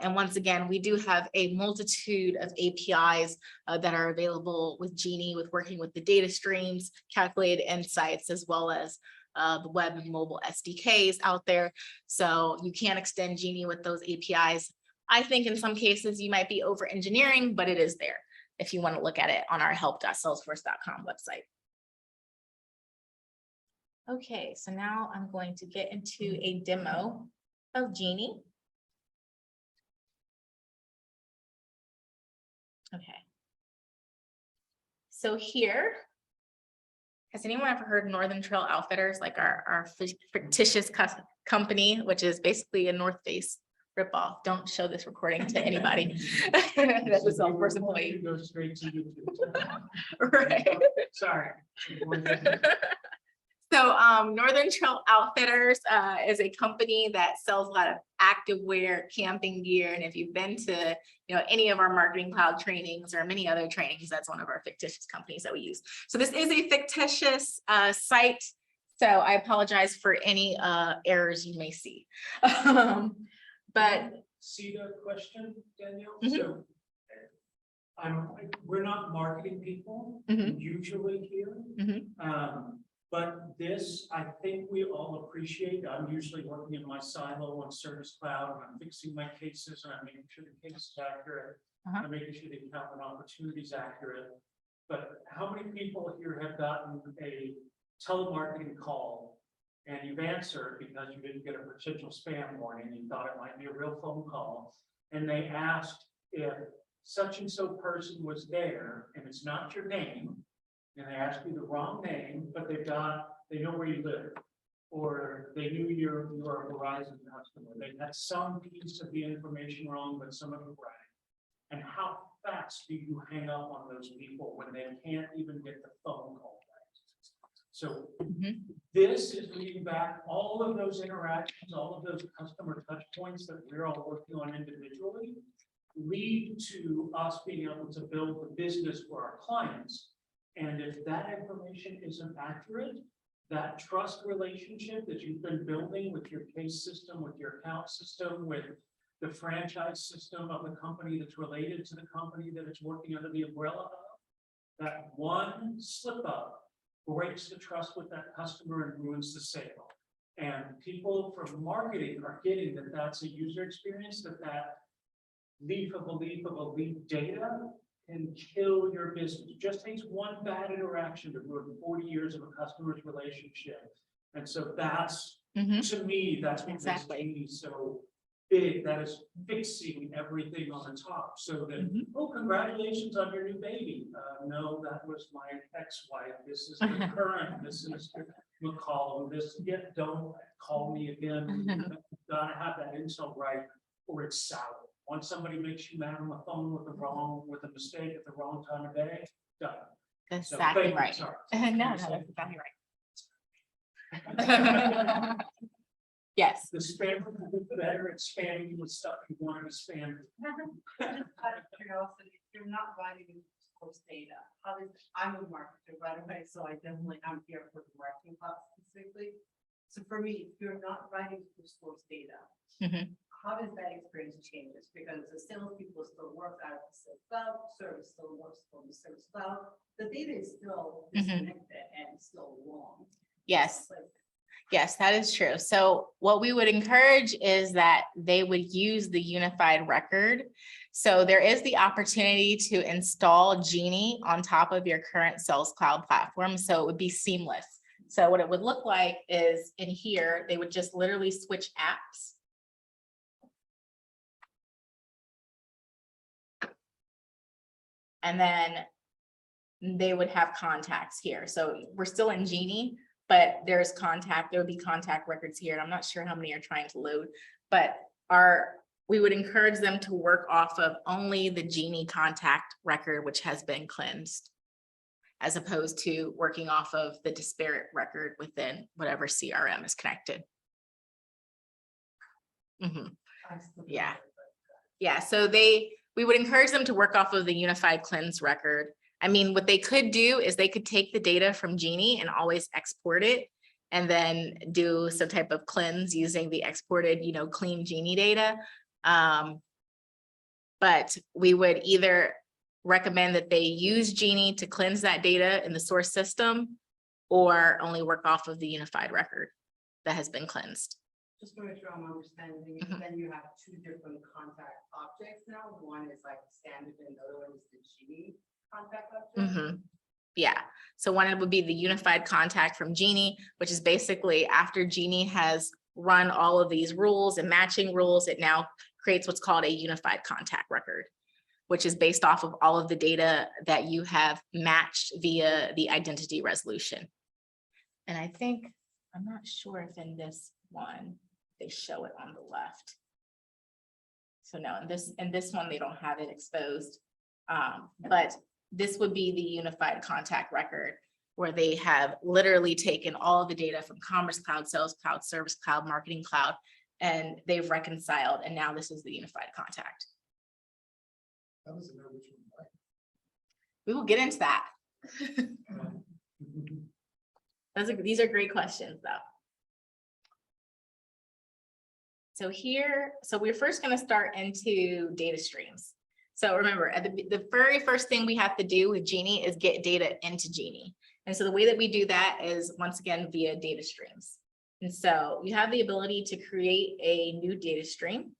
And once again, we do have a multitude of APIs that are available with Genie, with working with the data streams, calculated insights, as well as the web and mobile SDKs out there. So you can extend Genie with those APIs. I think in some cases you might be over engineering, but it is there if you want to look at it on our help.salesforce.com website. Okay, so now I'm going to get into a demo of Genie. Okay. So here, has anyone ever heard of Northern Trail Outfitters, like our fictitious company, which is basically a North Face ripoff? Don't show this recording to anybody. That's a Salesforce employee. Go straight to YouTube. Right. Sorry. So Northern Trail Outfitters is a company that sells a lot of activewear, camping gear. And if you've been to any of our Marketing Cloud trainings or many other trainings, that's one of our fictitious companies that we use. So this is a fictitious site. So I apologize for any errors you may see. But See the question, Danielle? Mhm. So we're not marketing people Mhm. usually here. Mhm. But this, I think we all appreciate. I'm usually working in my silo on Service Cloud, and I'm fixing my cases, and I'm making sure the case is accurate. Uh-huh. I'm making sure the account and opportunity is accurate. But how many people here have gotten a telemarketing call and you've answered because you didn't get a potential spam warning, you thought it might be a real phone call, and they asked if such and so person was there, and it's not your name, and they ask you the wrong name, but they know where you live, or they knew you're a Verizon customer. They had some piece of the information wrong, but some of it right. And how fast do you hang up on those people when they can't even get the phone call right? So this is leading back all of those interactions, all of those customer touch points that we're all working on individually, lead to us being able to build the business for our clients. And if that information isn't accurate, that trust relationship that you've been building with your case system, with your account system, with the franchise system of the company that's related to the company that it's working under the umbrella of, that one slip up breaks the trust with that customer and ruins the sale. And people from marketing are getting that that's a user experience, that leaf of a leaf data can kill your business. It just takes one bad interaction to ruin 40 years of a customer's relationship. And so that's, to me, that's what makes Genie so big. That is fixing everything on the top so that, oh, congratulations on your new baby. No, that was my ex-wife. This is the current, this is McCall. Don't call me again. You've gotta have that insult right, or it's sour. Once somebody makes you mad on the phone with a mistake at the wrong time of day, done. That's So, exactly thank you, right. sorry. No, that's exactly right. Yes. The spam is better at spamming you with stuff you wanted to spam. Out of curiosity, if you're not writing source data, I'm a marketer, by the way, so I'm here for the marketing class specifically. So for me, if you're not writing source data, how does that experience changes? Because the salespeople still work out of the sales cloud, service still works from the service cloud. The data is still disconnected and still wrong. Yes. Yes, that is true. So what we would encourage is that they would use the unified record. So there is the opportunity to install Genie on top of your current Sales Cloud platform. So it would be seamless. So what it would look like is in here, they would just literally switch apps. And then they would have contacts here. So we're still in Genie, but there's contact, there would be contact records here. And I'm not sure how many are trying to load, but our we would encourage them to work off of only the Genie contact record, which has been cleansed, as opposed to working off of the disparate record within whatever CRM is connected. Mhm. Yeah. Yeah, so we would encourage them to work off of the unified cleanse record. I mean, what they could do is they could take the data from Genie and always export it and then do some type of cleanse using the exported, clean Genie data. But we would either recommend that they use Genie to cleanse that data in the source system or only work off of the unified record that has been cleansed. Just to make sure I'm understanding, Mhm. then you have two different contact objects now. One is like standard and the other one is the Genie contact object. Mhm. Yeah, so one would be the unified contact from Genie, which is basically after Genie has run all of these rules and matching rules, it now creates what's called a unified contact record, which is based off of all of the data that you have matched via the identity resolution. And I think, I'm not sure if in this one, they show it on the left. So no, in this one, they don't have it exposed. But this would be the unified contact record where they have literally taken all of the data from Commerce Cloud, Sales Cloud, Service Cloud, Marketing Cloud, and they've reconciled, and now this is the unified contact. How does it know which one? We will get into that. These are great questions, though. So we're first going to start into data streams. So remember, at the very first thing we have to do with Genie is get data into Genie. And so the way that we do that is, once again, via data streams. And so you have the ability to create a new data stream.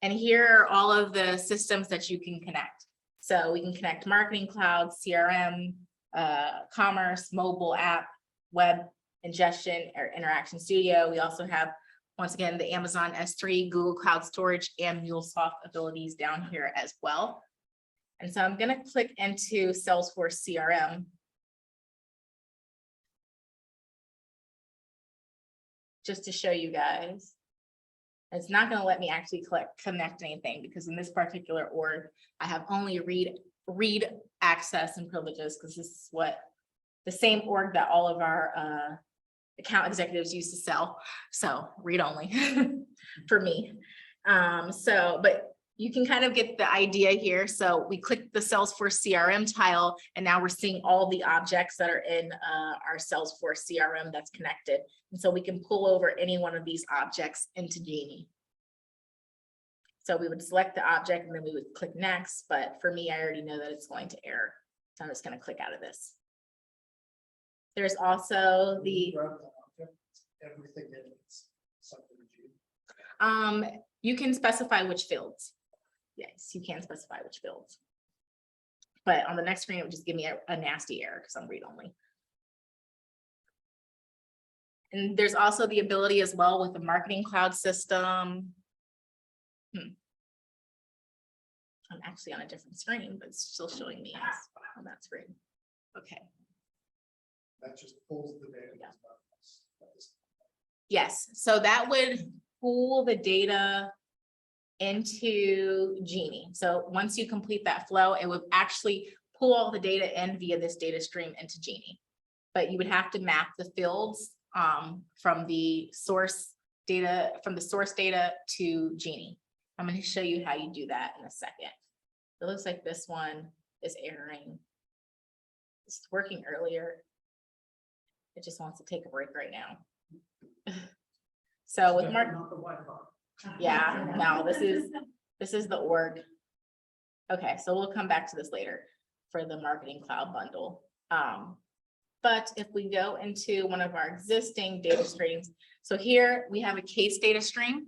And here are all of the systems that you can connect. So we can connect Marketing Cloud, CRM, commerce, mobile app, web ingestion, or Interaction Studio. We also have, once again, the Amazon S3, Google Cloud Storage, and MuleSoft abilities down here as well. And so I'm going to click into Salesforce CRM. Just to show you guys. It's not going to let me actually connect anything, because in this particular org, I have only read access and privileges, because this is what the same org that all of our account executives used to sell. So read only for me. But you can kind of get the idea here. So we click the Salesforce CRM tile, and now we're seeing all the objects that are in our Salesforce CRM that's connected. And so we can pull over any one of these objects into Genie. So we would select the object and then we would click next. But for me, I already know that it's going to error. So I'm just going to click out of this. There's also the Everything in it's something Genie. You can specify which fields. Yes, you can specify which fields. But on the next screen, it would just give me a nasty error because I'm read only. And there's also the ability as well with the Marketing Cloud system. I'm actually on a different screen, but it's still showing me as on that screen. Okay. That just pulls the data. Yeah. Yes, so that would pull the data into Genie. So once you complete that flow, it would actually pull all the data in via this data stream into Genie. But you would have to map the fields from the source data to Genie. I'm going to show you how you do that in a second. It looks like this one is erroring. It's working earlier. It just wants to take a break right now. So with yeah, no, this is the org. Okay, so we'll come back to this later for the Marketing Cloud bundle. But if we go into one of our existing data streams, so here we have a case data stream.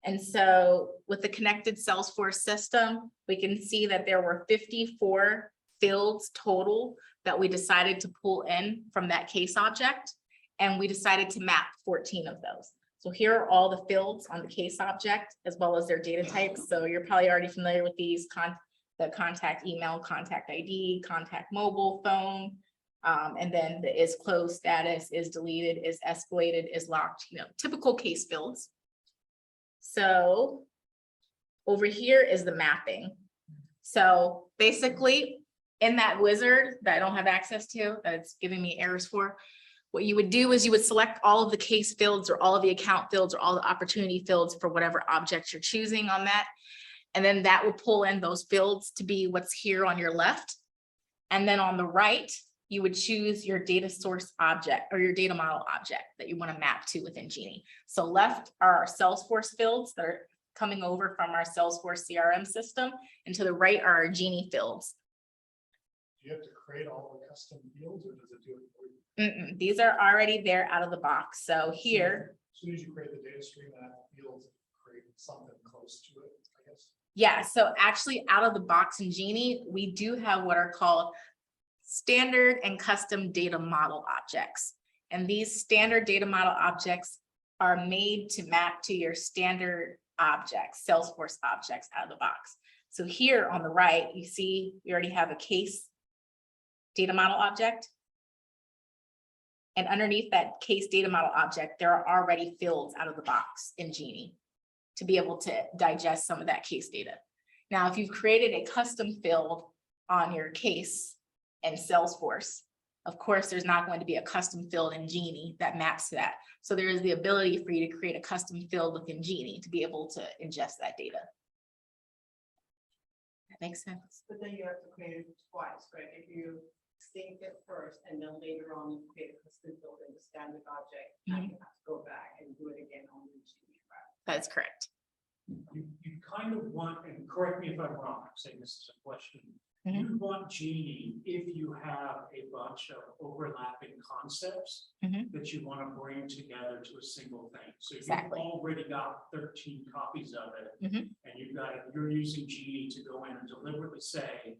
And so with the connected Salesforce system, we can see that there were 54 fields total that we decided to pull in from that case object. And we decided to map 14 of those. So here are all the fields on the case object, as well as their data types. So you're probably already familiar with these, the contact email, contact ID, contact mobile phone, and then the is closed status, is deleted, is escalated, is locked, typical case fields. So over here is the mapping. So basically in that wizard that I don't have access to, that it's giving me errors for, what you would do is you would select all of the case fields or all of the account fields or all the opportunity fields for whatever object you're choosing on that. And then that will pull in those fields to be what's here on your left. And then on the right, you would choose your data source object or your data model object that you want to map to within Genie. So left are our Salesforce fields that are coming over from our Salesforce CRM system, and to the right are our Genie fields. Do you have to create all the custom fields or does it do it for you? These are already there out of the box. So here, As soon as you create the data stream, that fields create something close to it, I guess. yeah, so actually out of the box in Genie, we do have what are called standard and custom data model objects. And these standard data model objects are made to map to your standard objects, Salesforce objects out of the box. So here on the right, you see we already have a case data model object. And underneath that case data model object, there are already fields out of the box in Genie to be able to digest some of that case data. Now, if you've created a custom field on your case in Salesforce, of course, there's not going to be a custom field in Genie that maps to that. So there is the ability for you to create a custom field within Genie to be able to ingest that data. That makes sense. But then you have to create it twice, right? If you sync it first and then later on you create a custom field in the standard object, now you have to go back and do it again on the Genie, right? That's correct. You kind of want, and correct me if I'm wrong, I'm saying this is a question. You want Genie if you have a bunch of overlapping concepts that you want to bring together to a single thing. So Exactly. you've already got 13 copies of it, and you're using Genie to go in and deliberately say,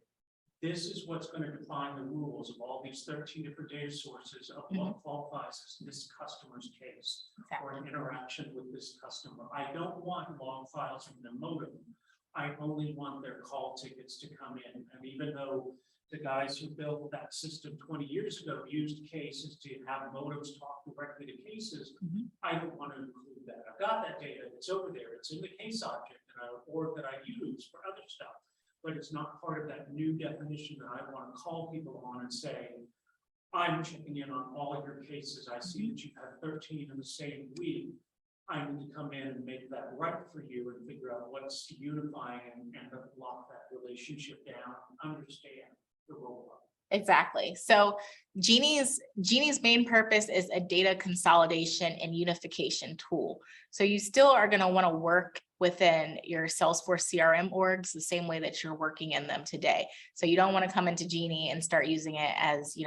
this is what's going to define the rules of all these 13 different data sources of what qualifies as this customer's case or an interaction with this customer. I don't want log files from the modem. I only want their call tickets to come in. And even though the guys who built that system 20 years ago used cases to have modems talk directly to cases, I don't want to include that. I've got that data, it's over there, it's in the case object or that I use for other stuff, but it's not part of that new definition that I want to call people on and say, I'm checking in on all of your cases. I see that you have 13 in the same week. I need to come in and make that right for you and figure out what's unifying and lock that relationship down, understand the role of it. Exactly. So Genie's main purpose is a data consolidation and unification tool. So you still are going to want to work within your Salesforce CRM orgs the same way that you're working in them today. So you don't want to come into Genie and start using it as,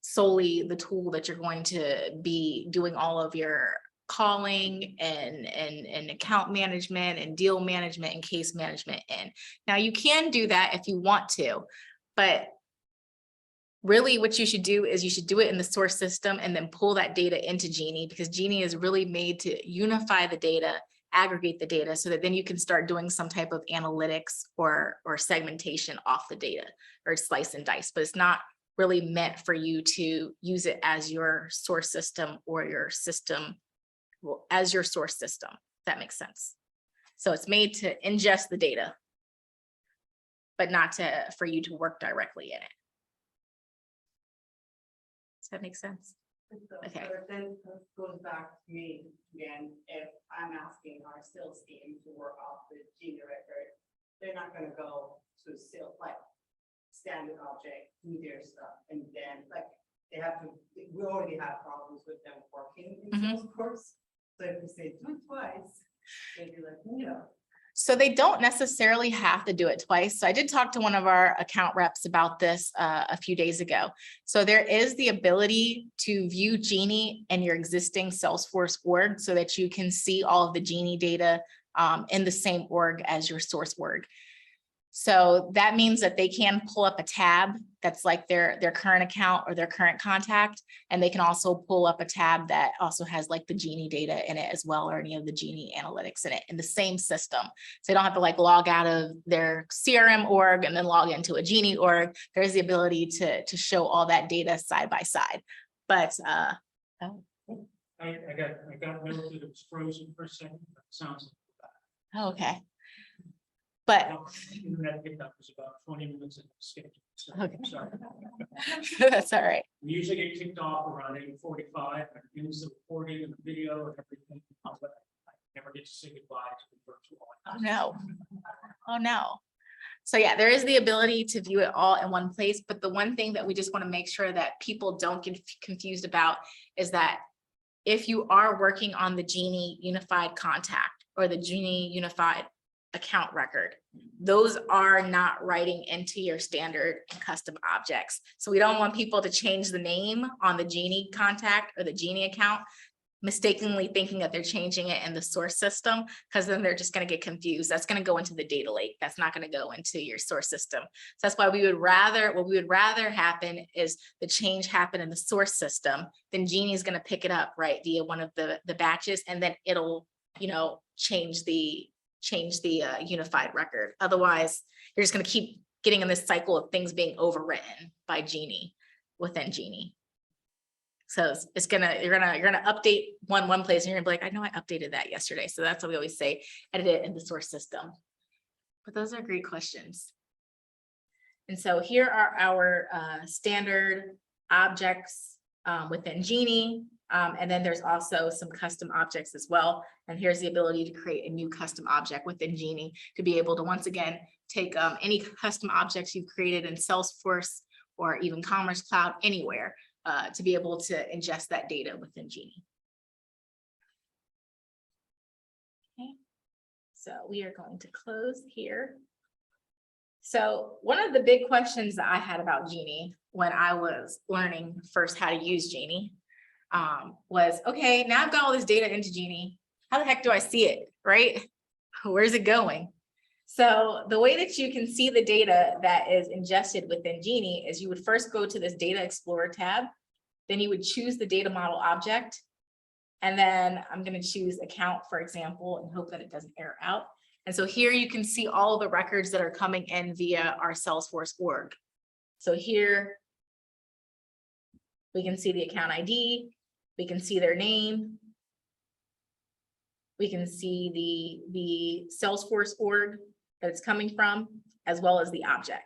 solely the tool that you're going to be doing all of your calling and account management and deal management and case management in. Now you can do that if you want to, but really what you should do is you should do it in the source system and then pull that data into Genie, because Genie is really made to unify the data, aggregate the data so that then you can start doing some type of analytics or segmentation off the data or slice and dice, but it's not really meant for you to use it as your source system or your system. Well, as your source system, if that makes sense. So it's made to ingest the data, but not for you to work directly in it. Does that make sense? Okay. But then it goes back to me again, if I'm asking our sales team to work off the Genie record, they're not gonna go to sales like standard object, do their stuff, and then they have to, we already have problems with them working in Salesforce. So if we say do it twice, they'd be like, no. So they don't necessarily have to do it twice. So I did talk to one of our account reps about this a few days ago. So there is the ability to view Genie in your existing Salesforce org so that you can see all of the Genie data in the same org as your source org. So that means that they can pull up a tab that's like their current account or their current contact. And they can also pull up a tab that also has like the Genie data in it as well, or any of the Genie analytics in it in the same system. So they don't have to log out of their CRM org and then log into a Genie org. There's the ability to show all that data side by side. But I got noted that it was frozen for a second. That sounds Okay. But Internet pickup is about 20 minutes and escape. So, Okay. sorry. that's all right. We usually get kicked off around 8:45 and use the recording and the video and everything. But I never get to say goodbye to the virtual. Oh, no. Oh, no. So yeah, there is the ability to view it all in one place, but the one thing that we just want to make sure that people don't get confused about is that if you are working on the Genie Unified Contact or the Genie Unified Account Record, those are not writing into your standard and custom objects. So we don't want people to change the name on the Genie contact or the Genie account, mistakenly thinking that they're changing it in the source system, because then they're just going to get confused. That's going to go into the data lake. That's not going to go into your source system. So that's why what we would rather happen is the change happen in the source system. Then Genie is going to pick it up right via one of the batches, and then it'll, change the unified record. Otherwise, you're just going to keep getting in this cycle of things being overwritten by Genie within Genie. So you're gonna update one place and you're gonna be like, I know I updated that yesterday. So that's what we always say, edit it in the source system. But those are great questions. And so here are our standard objects within Genie. And then there's also some custom objects as well. And here's the ability to create a new custom object within Genie to be able to, once again, take any custom objects you've created in Salesforce or even Commerce Cloud, anywhere, to be able to ingest that data within Genie. Okay, so we are going to close here. So one of the big questions that I had about Genie when I was learning first how to use Genie was, okay, now I've got all this data into Genie. How the heck do I see it, right? Where's it going? So the way that you can see the data that is ingested within Genie is you would first go to this Data Explorer tab. Then you would choose the data model object. And then I'm going to choose account, for example, and hope that it doesn't error out. And so here you can see all of the records that are coming in via our Salesforce org. So here we can see the account ID, we can see their name, we can see the Salesforce org that it's coming from, as well as the object.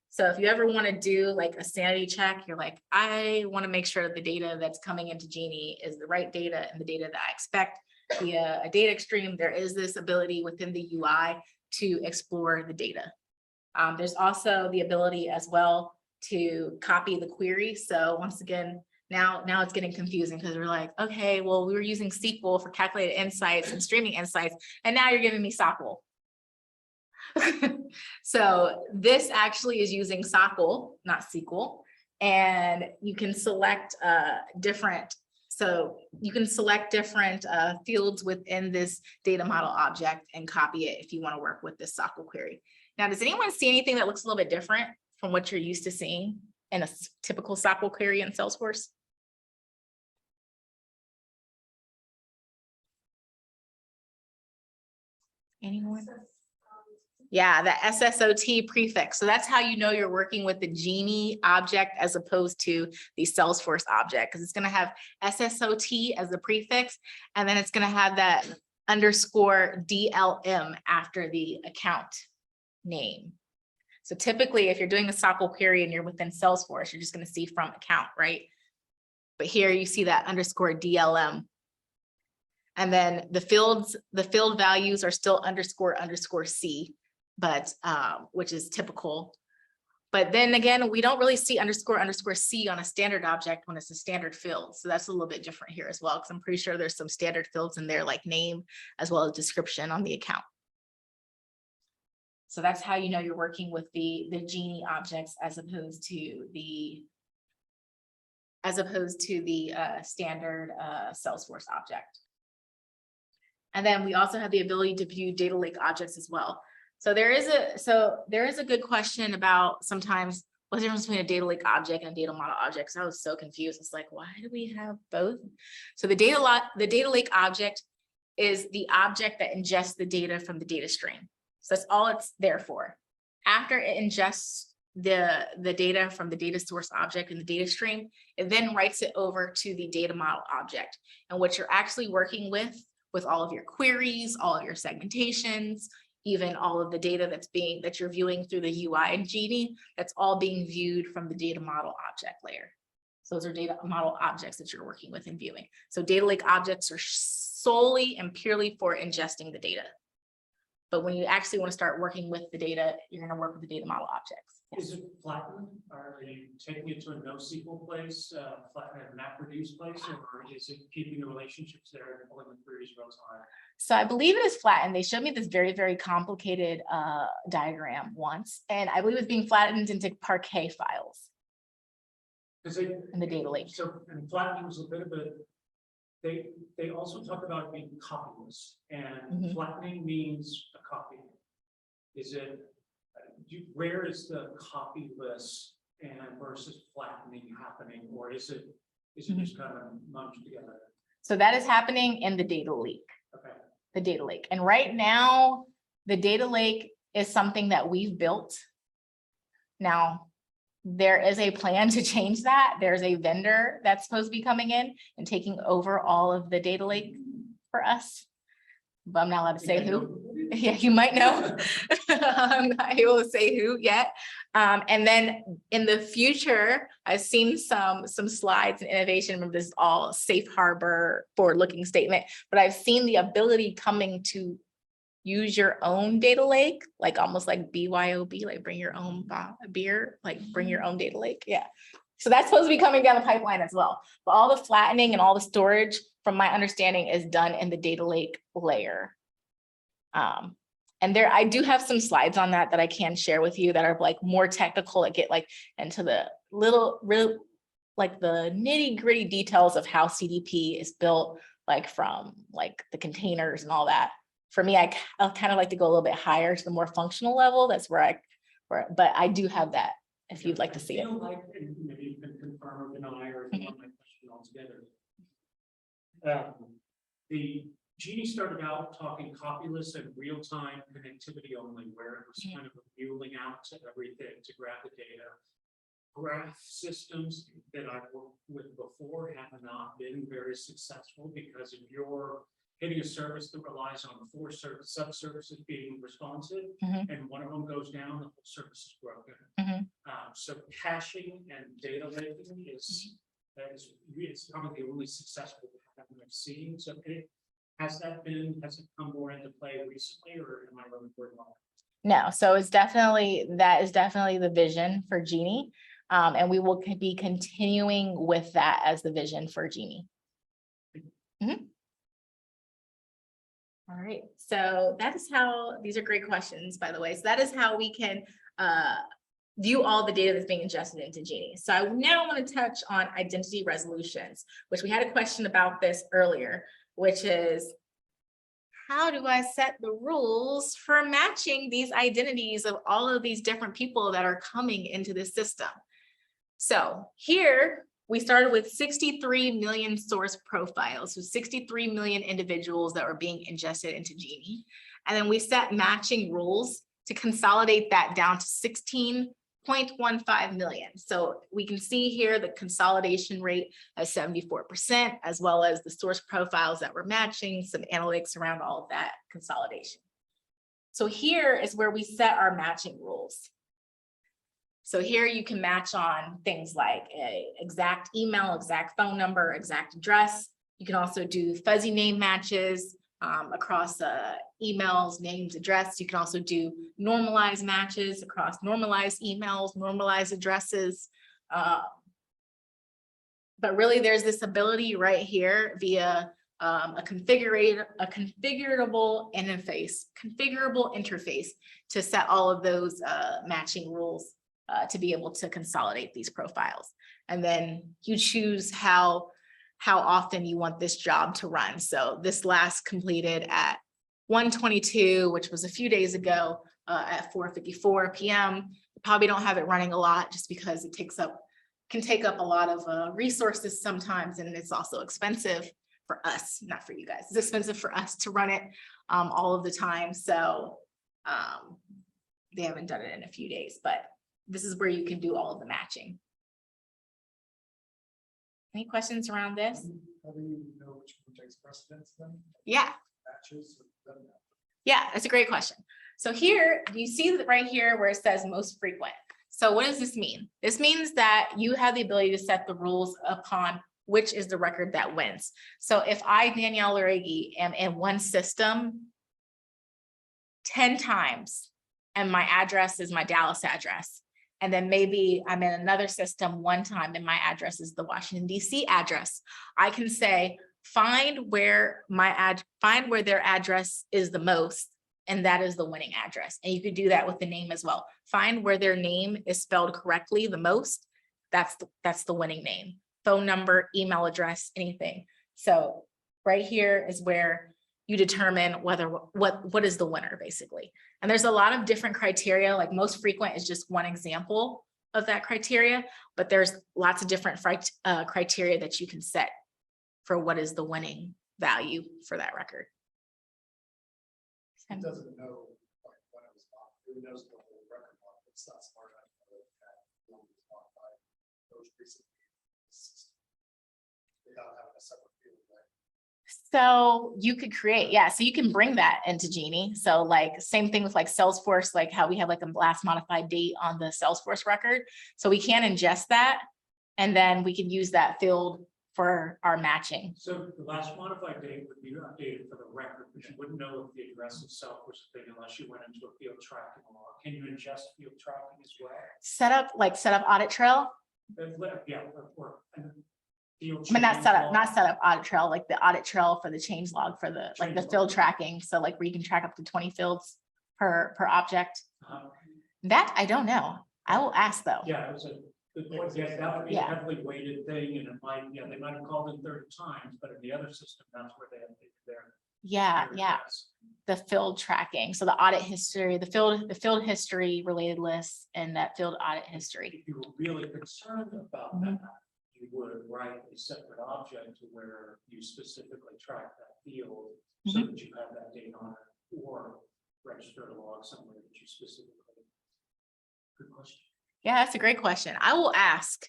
So if you ever want to do like a sanity check, you're like, I want to make sure that the data that's coming into Genie is the right data and the data that I expect via a data stream, there is this ability within the UI to explore the data. There's also the ability as well to copy the query. So once again, now it's getting confusing because we're like, okay, well, we were using SQL for calculated insights and streaming insights, and now you're giving me SQL. So this actually is using SQL, not SQL, and you can select different fields within this data model object and copy it if you want to work with this SQL query. Now, does anyone see anything that looks a little bit different from what you're used to seeing in a typical SQL query in Salesforce? Anyone? Yeah, the SSOT prefix. So that's how you know you're working with the Genie object as opposed to the Salesforce object, because it's going to have SSOT as the prefix, and then it's going to have that underscore DLM after the account name. So typically, if you're doing a SQL query and you're within Salesforce, you're just going to see from account, right? But here you see that underscore DLM. And then the field values are still underscore C, but which is typical. But then again, we don't really see underscore C on a standard object when it's a standard field. So that's a little bit different here as well, because I'm pretty sure there's some standard fields in there like name as well as description on the account. So that's how you know you're working with the Genie objects as opposed to the standard Salesforce object. And then we also have the ability to view data lake objects as well. So there is a good question about sometimes what's the difference between a data lake object and a data model object? Because I was so confused. It's like, why do we have both? So the data lake object is the object that ingests the data from the data stream. So that's all it's there for. After it ingests the data from the data source object in the data stream, it then writes it over to the data model object. And what you're actually working with with all of your queries, all of your segmentations, even all of the data that you're viewing through the UI in Genie, that's all being viewed from the data model object layer. So those are data model objects that you're working with and viewing. So data lake objects are solely and purely for ingesting the data. But when you actually want to start working with the data, you're going to work with the data model objects. Is it flattened? Are you taking it to a NoSQL place, flattened at a MapReduce place, or is it keeping the relationships there and pulling the queries real time? So I believe it is flattened. They showed me this very, very complicated diagram once, and I believe it's being flattened into Parquet files Because they in the data lake. So, and flattening was a bit of a, they also talk about being copyless, and Mhm. flattening means a copy. Is it, where is the copyless and versus flattening happening, or is it just kind of munched together? So that is happening in the data lake. Okay. The data lake. And right now, the data lake is something that we've built. Now, there is a plan to change that. There's a vendor that's supposed to be coming in and taking over all of the data lake for us. But I'm not allowed to say who. Yeah, you might know. I'm not able to say who yet. And then in the future, I've seen some slides and innovation. Remember, this is all safe harbor forward-looking statement, but I've seen the ability coming to use your own data lake, like almost like BYOB, like bring your own beer, like bring your own data lake. Yeah. So that's supposed to be coming down the pipeline as well. But all the flattening and all the storage, from my understanding, is done in the data lake layer. And there, I do have some slides on that I can share with you that are like more technical that get like into the real like the nitty gritty details of how CDP is built, like from like the containers and all that. For me, I'll kind of like to go a little bit higher to the more functional level. That's where but I do have that if you'd like to see it. I feel like, and maybe you can confirm or deny or ignore my question altogether. The Genie started out talking copyless and real-time connectivity only, where it was kind of muling out to everything to grab the data. Graph systems that I've worked with before have not been very successful, because if you're hitting a service that relies on 4 sub-services being responsive, and one of them goes down, the whole service is broken. So caching and data laking is probably the only successful pattern I've seen. So has it come more into play recently, or am I really wrong? No, so that is definitely the vision for Genie. And we will be continuing with that as the vision for Genie. All right, so that is how, these are great questions, by the way. So that is how we can view all the data that's being ingested into Genie. So I now want to touch on identity resolutions, which we had a question about this earlier, which is, how do I set the rules for matching these identities of all of these different people that are coming into the system? So here we started with 63 million source profiles, so 63 million individuals that were being ingested into Genie. And then we set matching rules to consolidate that down to 16.15 million. So we can see here the consolidation rate of 74%, as well as the source profiles that were matching, some analytics around all of that consolidation. So here is where we set our matching rules. So here you can match on things like a exact email, exact phone number, exact address. You can also do fuzzy name matches across emails, names, address. You can also do normalized matches across normalized emails, normalized addresses. But really there's this ability right here via a configurable interface to set all of those matching rules to be able to consolidate these profiles. And then you choose how often you want this job to run. So this last completed at 1:22, which was a few days ago at 4:54 p.m. Probably don't have it running a lot just because it can take up a lot of resources sometimes, and it's also expensive for us, not for you guys. It's expensive for us to run it all of the time. So they haven't done it in a few days, but this is where you can do all of the matching. Any questions around this? How do you know which one takes precedence then? Yeah. Matches or doesn't matter? Yeah, that's a great question. So here, you see that right here where it says most frequent. So what does this mean? This means that you have the ability to set the rules upon which is the record that wins. So if I, Danielle Larregui, am in one system 10 times and my address is my Dallas address, and then maybe I'm in another system one time and my address is the Washington DC address, I can say, find where their address is the most, and that is the winning address. And you could do that with the name as well. Find where their name is spelled correctly the most. That's the winning name. Phone number, email address, anything. So right here is where you determine what is the winner, basically. And there's a lot of different criteria, like most frequent is just one example of that criteria, but there's lots of different criteria that you can set for what is the winning value for that record. It doesn't know like when it was bought. It knows the whole record, but it's not smart enough to know that it was bought by those recently. Without having a separate field, right? So you could create, yeah, so you can bring that into Genie. So like same thing with like Salesforce, like how we have like a last modified date on the Salesforce record. So we can ingest that and then we can use that field for our matching. So the last modified date would be updated for the record, but you wouldn't know if the address itself was a thing unless you went into a field tracking log. Can you ingest field tracking as well? Set up audit trail. Yeah, or field I mean, not change set up, log. not set up audit trail, like the audit trail for the change log for the, like the Change field log. tracking. So like where you can track up to 20 fields per object. Uh-huh. That I don't know. I will ask though. Yeah, it was a good point. Yeah, that would be a Yeah. heavily weighted thing, and it might, yeah, they might have called in 30 times, but in the other system, that's where they updated their. Yeah, their yeah. address. The field tracking. So the audit history, the field history related lists and that field audit history. If you were really concerned about Mhm. that, you would write a separate object to where you specifically track that field so Mhm. that you have that date on it, or register a log somewhere that you specifically. Good question. Yeah, that's a great question. I will ask.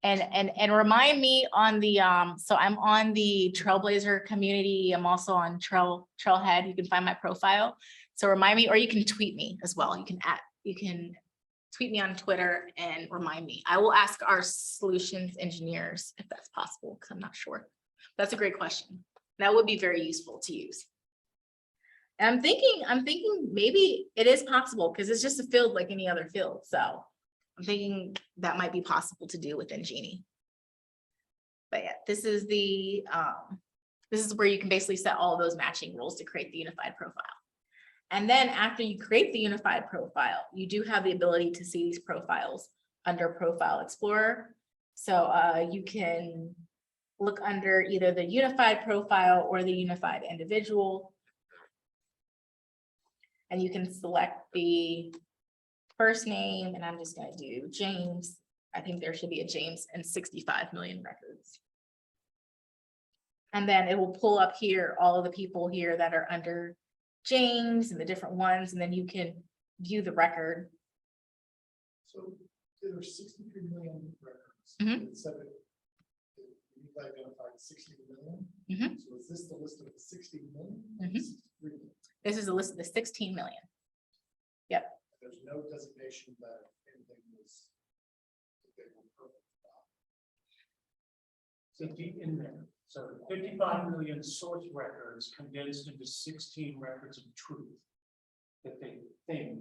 And remind me on the, so I'm on the Trailblazer community. I'm also on Trailhead. You can find my profile. So remind me, or you can tweet me as well. You can tweet me on Twitter and remind me. I will ask our solutions engineers if that's possible, because I'm not sure. That's a great question. That would be very useful to use. And I'm thinking maybe it is possible because it's just a field like any other field. So I'm thinking that might be possible to do within Genie. But yeah, this is where you can basically set all of those matching rules to create the unified profile. And then after you create the unified profile, you do have the ability to see these profiles under Profile Explorer. So you can look under either the unified profile or the unified individual. And you can select the first name, and I'm just going to do James. I think there should be a James and 65 million records. And then it will pull up here all of the people here that are under James and the different ones, and then you can view the record. So there are 63 million records. Mhm. It said that you've identified 60 million. Mhm. So is this the list of the 60 million? Mhm. 63 million? This is a list of the 16 million. Yep. There's no designation that anything was. that they were perfect about. 50 in there. So 55 million source records condensed into 16 records of truth that they think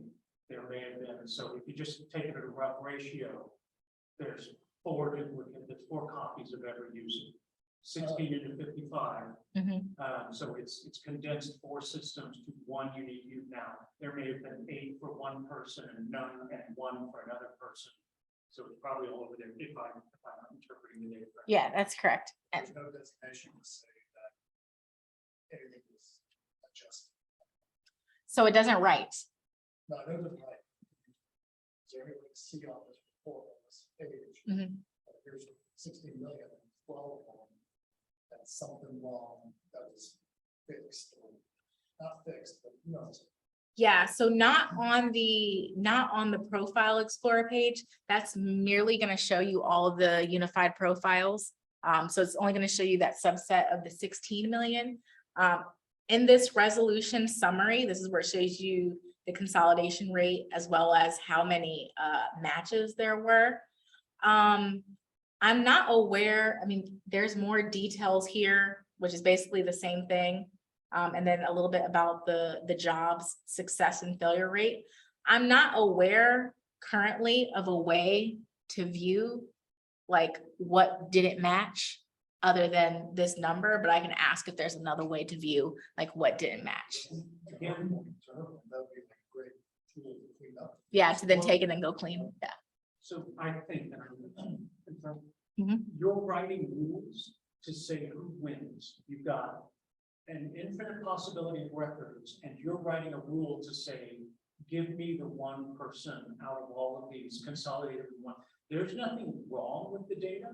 there may have been. So if you just take it at a rough ratio, there's 4 copies of every user, 16 into 55. Mhm. So it's condensed 4 systems to 1 unique use. Now, there may have been 8 for one person and none and 1 for another person. So it's probably all over there if I'm interpreting the data correctly. Yeah, that's correct. There's no designation to say that anything was adjusted. So it doesn't write. No, I know that like. Is there anything to see on this report on this page? Mhm. Here's 60 million, 12 of them. That's something wrong that was fixed or not fixed, but you know. Yeah, so not on the Profile Explorer page. That's merely going to show you all of the unified profiles. So it's only going to show you that subset of the 16 million. In this resolution summary, this is where it shows you the consolidation rate as well as how many matches there were. I'm not aware, I mean, there's more details here, which is basically the same thing. And then a little bit about the jobs success and failure rate. I'm not aware currently of a way to view like what didn't match other than this number, but I can ask if there's another way to view like what didn't match. That'd be a great tool to clean up. Yeah, to then take it and go clean. Yeah. So I think that Mhm. you're writing rules to say who wins. You've got an infinite possibility of records, and you're writing a rule to say, give me the one person out of all of these consolidated in one. There's nothing wrong with the data.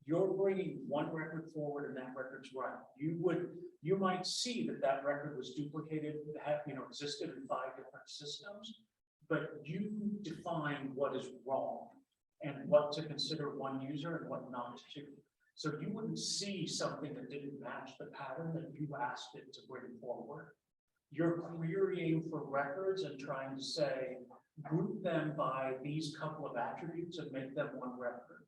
You're bringing one record forward and that record's right. You might see that record was duplicated, existed in 5 different systems, but you define what is wrong and what to consider one user and what not to. So you wouldn't see something that didn't match the pattern that you asked it to bring forward. You're querying for records and trying to say, group them by these couple of attributes and make them one record.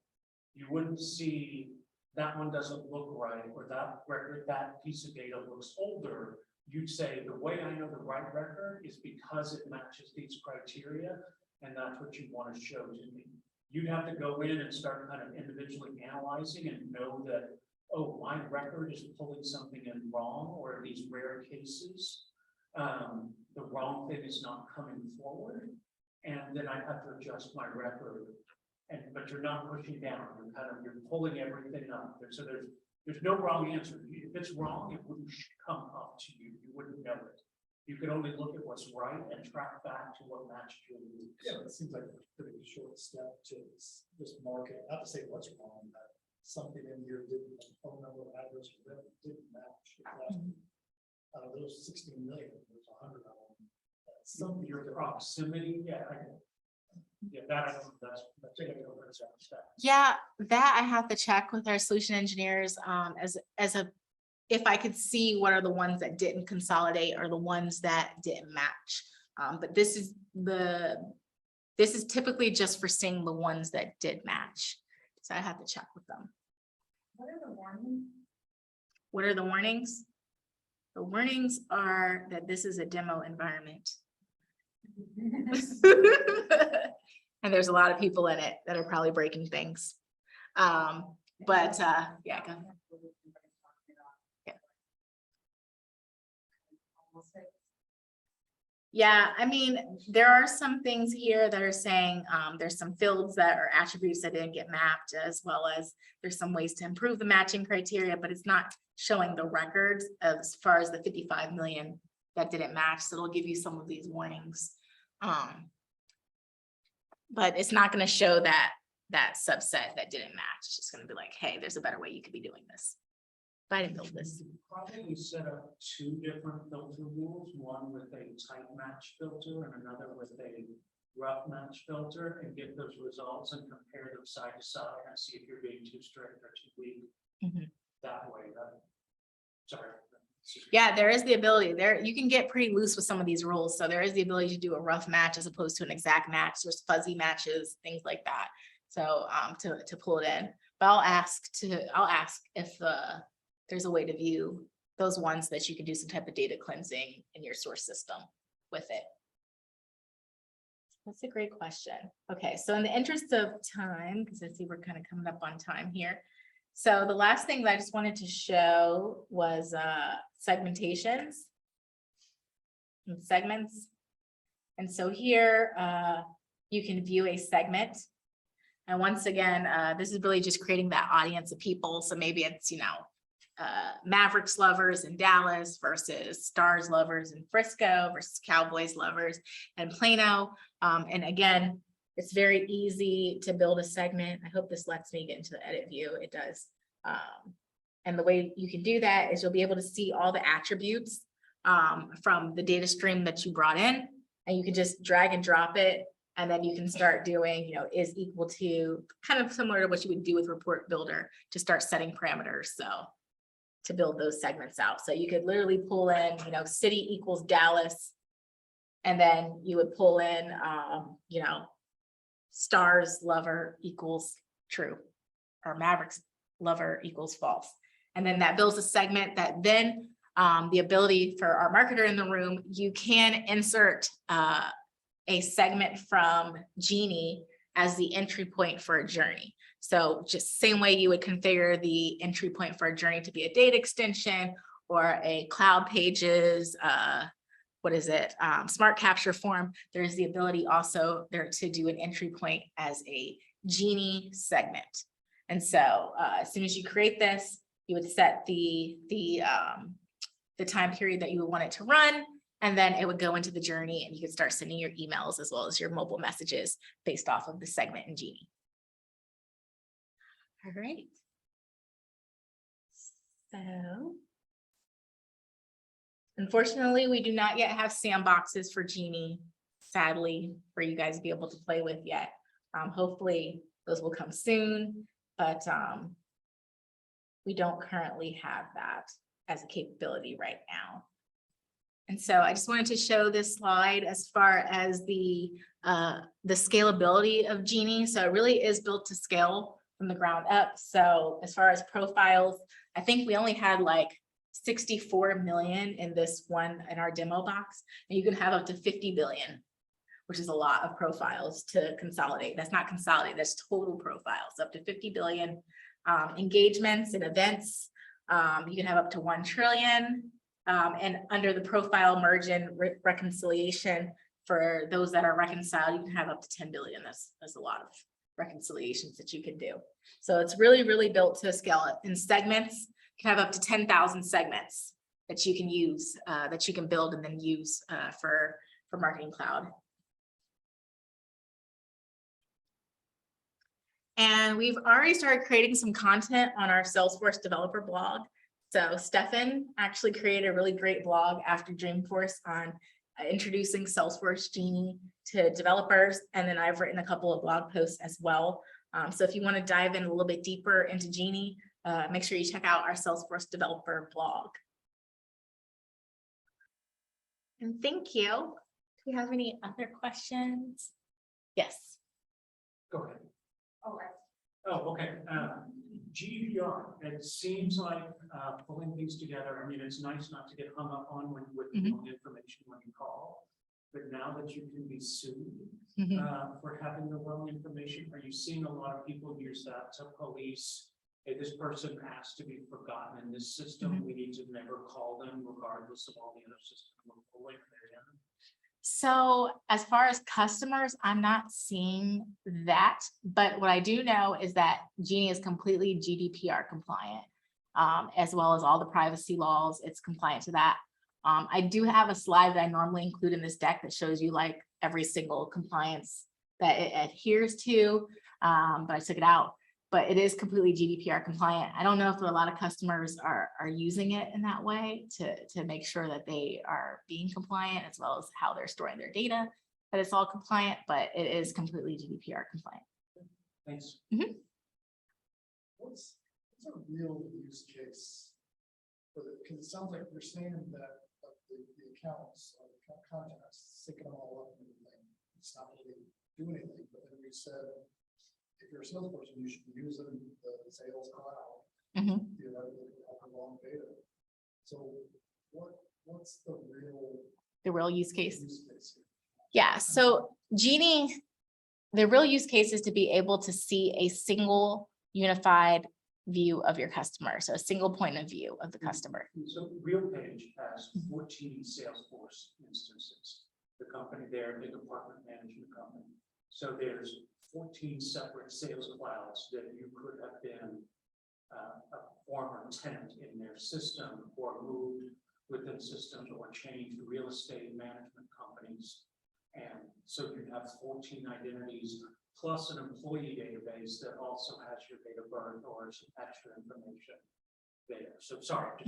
You wouldn't see that one doesn't look right, or that record, that piece of data looks older. You'd say the way I know the right record is because it matches these criteria, and that's what you want to show to me. You'd have to go in and start kind of individually analyzing and know that, oh, my record is pulling something in wrong, or in these rare cases, the wrong thing is not coming forward. And then I have to adjust my record. But you're not pushing down, you're pulling everything up. So there's no wrong answer. If it's wrong, it wouldn't come up to you. You wouldn't know it. You can only look at what's right and track back to what matched your needs. Yeah, it seems like a pretty short step to just mark it, not to say what's wrong, but something in here didn't, phone number, address, or whatever, didn't match. Out of those 16 million, there's 100 of them. Some of your proximity, Yeah, that I have to check with our solution engineers if I could see what are the ones that didn't consolidate or the ones that didn't match. But this is typically just for seeing the ones that did match. So I have to check with them. What are the warnings? What are the warnings? The warnings are that this is a demo environment. And there's a lot of people in it that are probably breaking things. Yeah, go ahead. Yeah, I mean, there are some things here that are saying there's some fields that are attributes that didn't get mapped, as well as there's some ways to improve the matching criteria, but it's not showing the records as far as the 55 million that didn't match. So it'll give you some of these warnings. But it's not going to show that subset that didn't match. It's just going to be like, hey, there's a better way you could be doing this. But I didn't build this. Probably set up 2 different filter rules, one with a tight match filter and another with a rough match filter, and get those results and compare them side to side and see if you're being too strict or too weak. That way. Sorry. Yeah, there is the ability there. You can get pretty loose with some of these rules. So there is the ability to do a rough match as opposed to an exact match. There's fuzzy matches, things like that. So to pull it in, but I'll ask if there's a way to view those ones that you can do some type of data cleansing in your source system with it. That's a great question. Okay, so in the interest of time, because I see we're kind of coming up on time here. So the last thing that I just wanted to show was segmentations and segments. And so here you can view a segment. And once again, this is really just creating that audience of people. So maybe it's, Mavericks lovers in Dallas versus Stars lovers in Frisco versus Cowboys lovers in Plano. And again, it's very easy to build a segment. I hope this lets me get into the edit view. It does. And the way you can do that is you'll be able to see all the attributes from the data stream that you brought in, and you can just drag and drop it And then you can start doing, is equal to, kind of similar to what you would do with Report Builder to start setting parameters. So to build those segments out. So you could literally pull in, city equals Dallas. And then you would pull in, Stars lover equals true, or Mavericks lover equals false. And then that builds a segment that then the ability for our marketer in the room, you can insert a segment from Genie as the entry point for a journey. So just same way you would configure the entry point for a journey to be a data extension or a cloud pages, smart capture form. There's the ability also there to do an entry point as a Genie segment. And so as soon as you create this, you would set the time period that you would want it to run, and then it would go into the journey and you could start sending your emails as well as your mobile messages based off of the segment in Genie. All right. So unfortunately, we do not yet have sandboxes for Genie, sadly, for you guys to be able to play with yet. Hopefully those will come soon, but we don't currently have that as a capability right now. And so I just wanted to show this slide as far as the scalability of Genie. So it really is built to scale from the ground up. So as far as profiles, I think we only had like 64 million in this one in our demo box, and you can have up to 50 billion, which is a lot of profiles to consolidate. That's not consolidate, that's total profiles, up to 50 billion engagements and events. You can have up to 1 trillion. And under the profile merge and reconciliation, for those that are reconciled, you can have up to 10 billion. That's a lot of reconciliations that you can do. So it's really, really built to scale it. In segments, you can have up to 10,000 segments that you can use, that you can build and then use for Marketing Cloud. And we've already started creating some content on our Salesforce developer blog. So Stefan actually created a really great blog after Dreamforce on introducing Salesforce Genie to developers. And then I've written a couple of blog posts as well. So if you want to dive in a little bit deeper into Genie, make sure you check out our Salesforce developer blog. And thank you. Do we have any other questions? Yes. Go ahead. All right. Oh, okay. GDPR, it seems like pulling things together. I mean, it's nice not to get hung up on with information when you call, but now that you can be sued for having the wrong information, are you seeing a lot of people use that to police? Hey, this person has to be forgotten in this system. We need to never call them, regardless of all the other systems we're pulling. So as far as customers, I'm not seeing that, but what I do know is that Genie is completely GDPR compliant, as well as all the privacy laws. It's compliant to that. I do have a slide that I normally include in this deck that shows you like every single compliance that it adheres to, but I took it out. But it is completely GDPR compliant. I don't know if a lot of customers are using it in that way to make sure that they are being compliant, as well as how they're storing their data, that it's all compliant, but it is completely GDPR compliant. Thanks. What's a real use case for the, because it sounds like you're saying that the accounts, the contacts, syncing them all up and everything, it's not really doing anything, but then we said, if you're a salesperson, you should be using the sales cloud. Theoretically, have the wrong data. So what's the real use case? use case? Yeah, so Genie, the real use case is to be able to see a single unified view of your customer. So a single point of view of the customer. So RealPage has 14 Salesforce instances. The company there, the department management company. So there's 14 separate sales clouds that you could have been a former tenant in their system, or moved within systems, or changed real estate management companies. And so you have 14 identities plus an employee database that also has your date of birth or some extra information there. So sorry.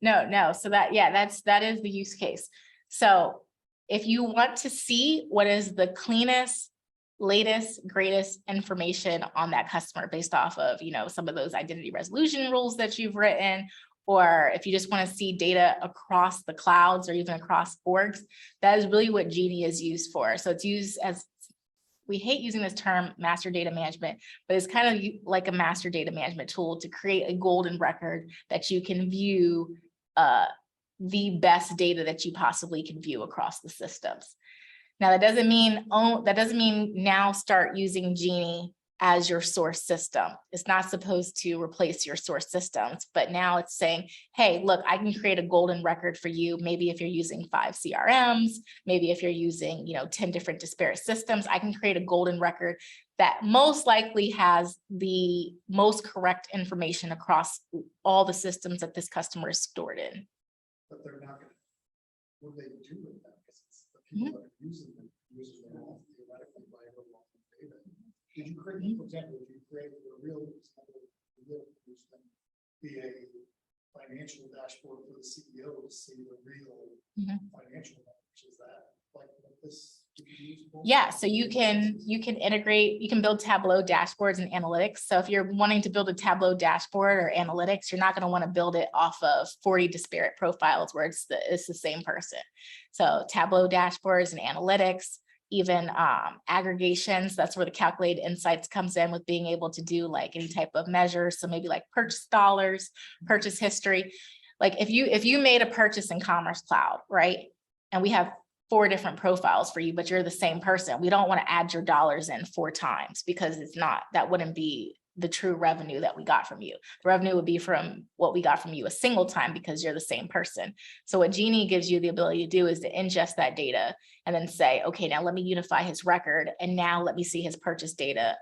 No. So that is the use case. So If you want to see what is the cleanest, latest, greatest information on that customer based off of, you know, some of those identity resolution rules that you've written, or if you just want to see data across the clouds or even across orgs, that is really what Genie is used for. So it's used as, we hate using this term master data management, but it's kind of like a master data management tool to create a golden record that you can view the best data that you possibly can view across the systems. Now, that doesn't mean now start using Genie as your source system. It's not supposed to replace your source systems, but now it's saying, hey, look, I can create a golden record for you. Maybe if you're using 5 CRMs, maybe if you're using, 10 different disparate systems, I can create a golden record that most likely has the most correct information across all the systems that this customer is stored in. But they're not gonna, what they do with that, because it's the people that are using them all theoretically by a lot of data. Did you create, for example, if you create a real example, be a financial dashboard for the CEO to see the real financial numbers, is that like what this? Yeah, so you can integrate, you can build Tableau dashboards and analytics. So if you're wanting to build a Tableau dashboard or analytics, you're not going to want to build it off of 40 disparate profiles where it's the same person. So Tableau dashboards and analytics, even aggregations, that's where the calculated insights comes in with being able to do like any type of measure. So maybe like purchase dollars, purchase history. Like if you made a purchase in Commerce Cloud, right? And we have 4 different profiles for you, but you're the same person. We don't want to add your dollars in 4 times because that wouldn't be the true revenue that we got from you. The revenue would be from what we got from you a single time because you're the same person. So what Genie gives you the ability to do is to ingest that data and then say, okay, now let me unify his record. And now let me see his purchase data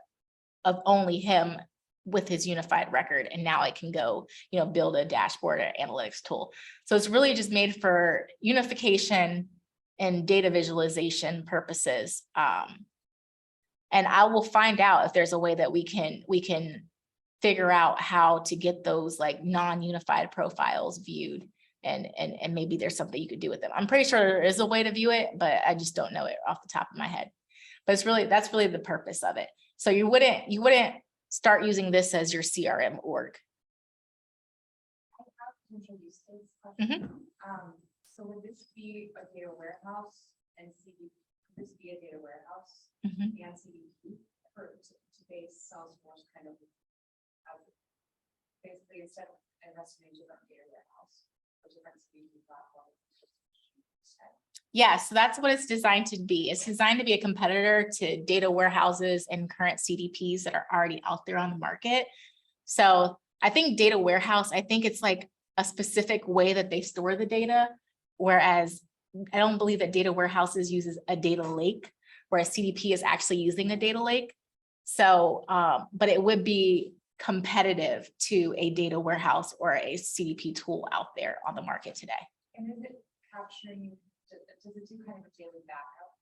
of only him with his unified record. And now I can go, build a dashboard or analytics tool. So it's really just made for unification and data visualization purposes. And I will find out if there's a way that we can figure out how to get those like non-unified profiles viewed, and maybe there's something you could do with them. I'm pretty sure there is a way to view it, but I just don't know it off the top of my head. But that's really the purpose of it. So you wouldn't start using this as your CRM org. So would this be a data warehouse and CDP? Could this be a data warehouse Mhm. and CDP for to base Salesforce kind of basically instead of investing in different data warehouse or different CDP platforms? Yeah, so that's what it's designed to be. It's designed to be a competitor to data warehouses and current CDPs that are already out there on the market. So I think data warehouse, I think it's like a specific way that they store the data. Whereas I don't believe that data warehouses uses a data lake, whereas CDP is actually using a data lake. So, but it would be competitive to a data warehouse or a CDP tool out there on the market today. And is it capturing, does it do kind of a daily backup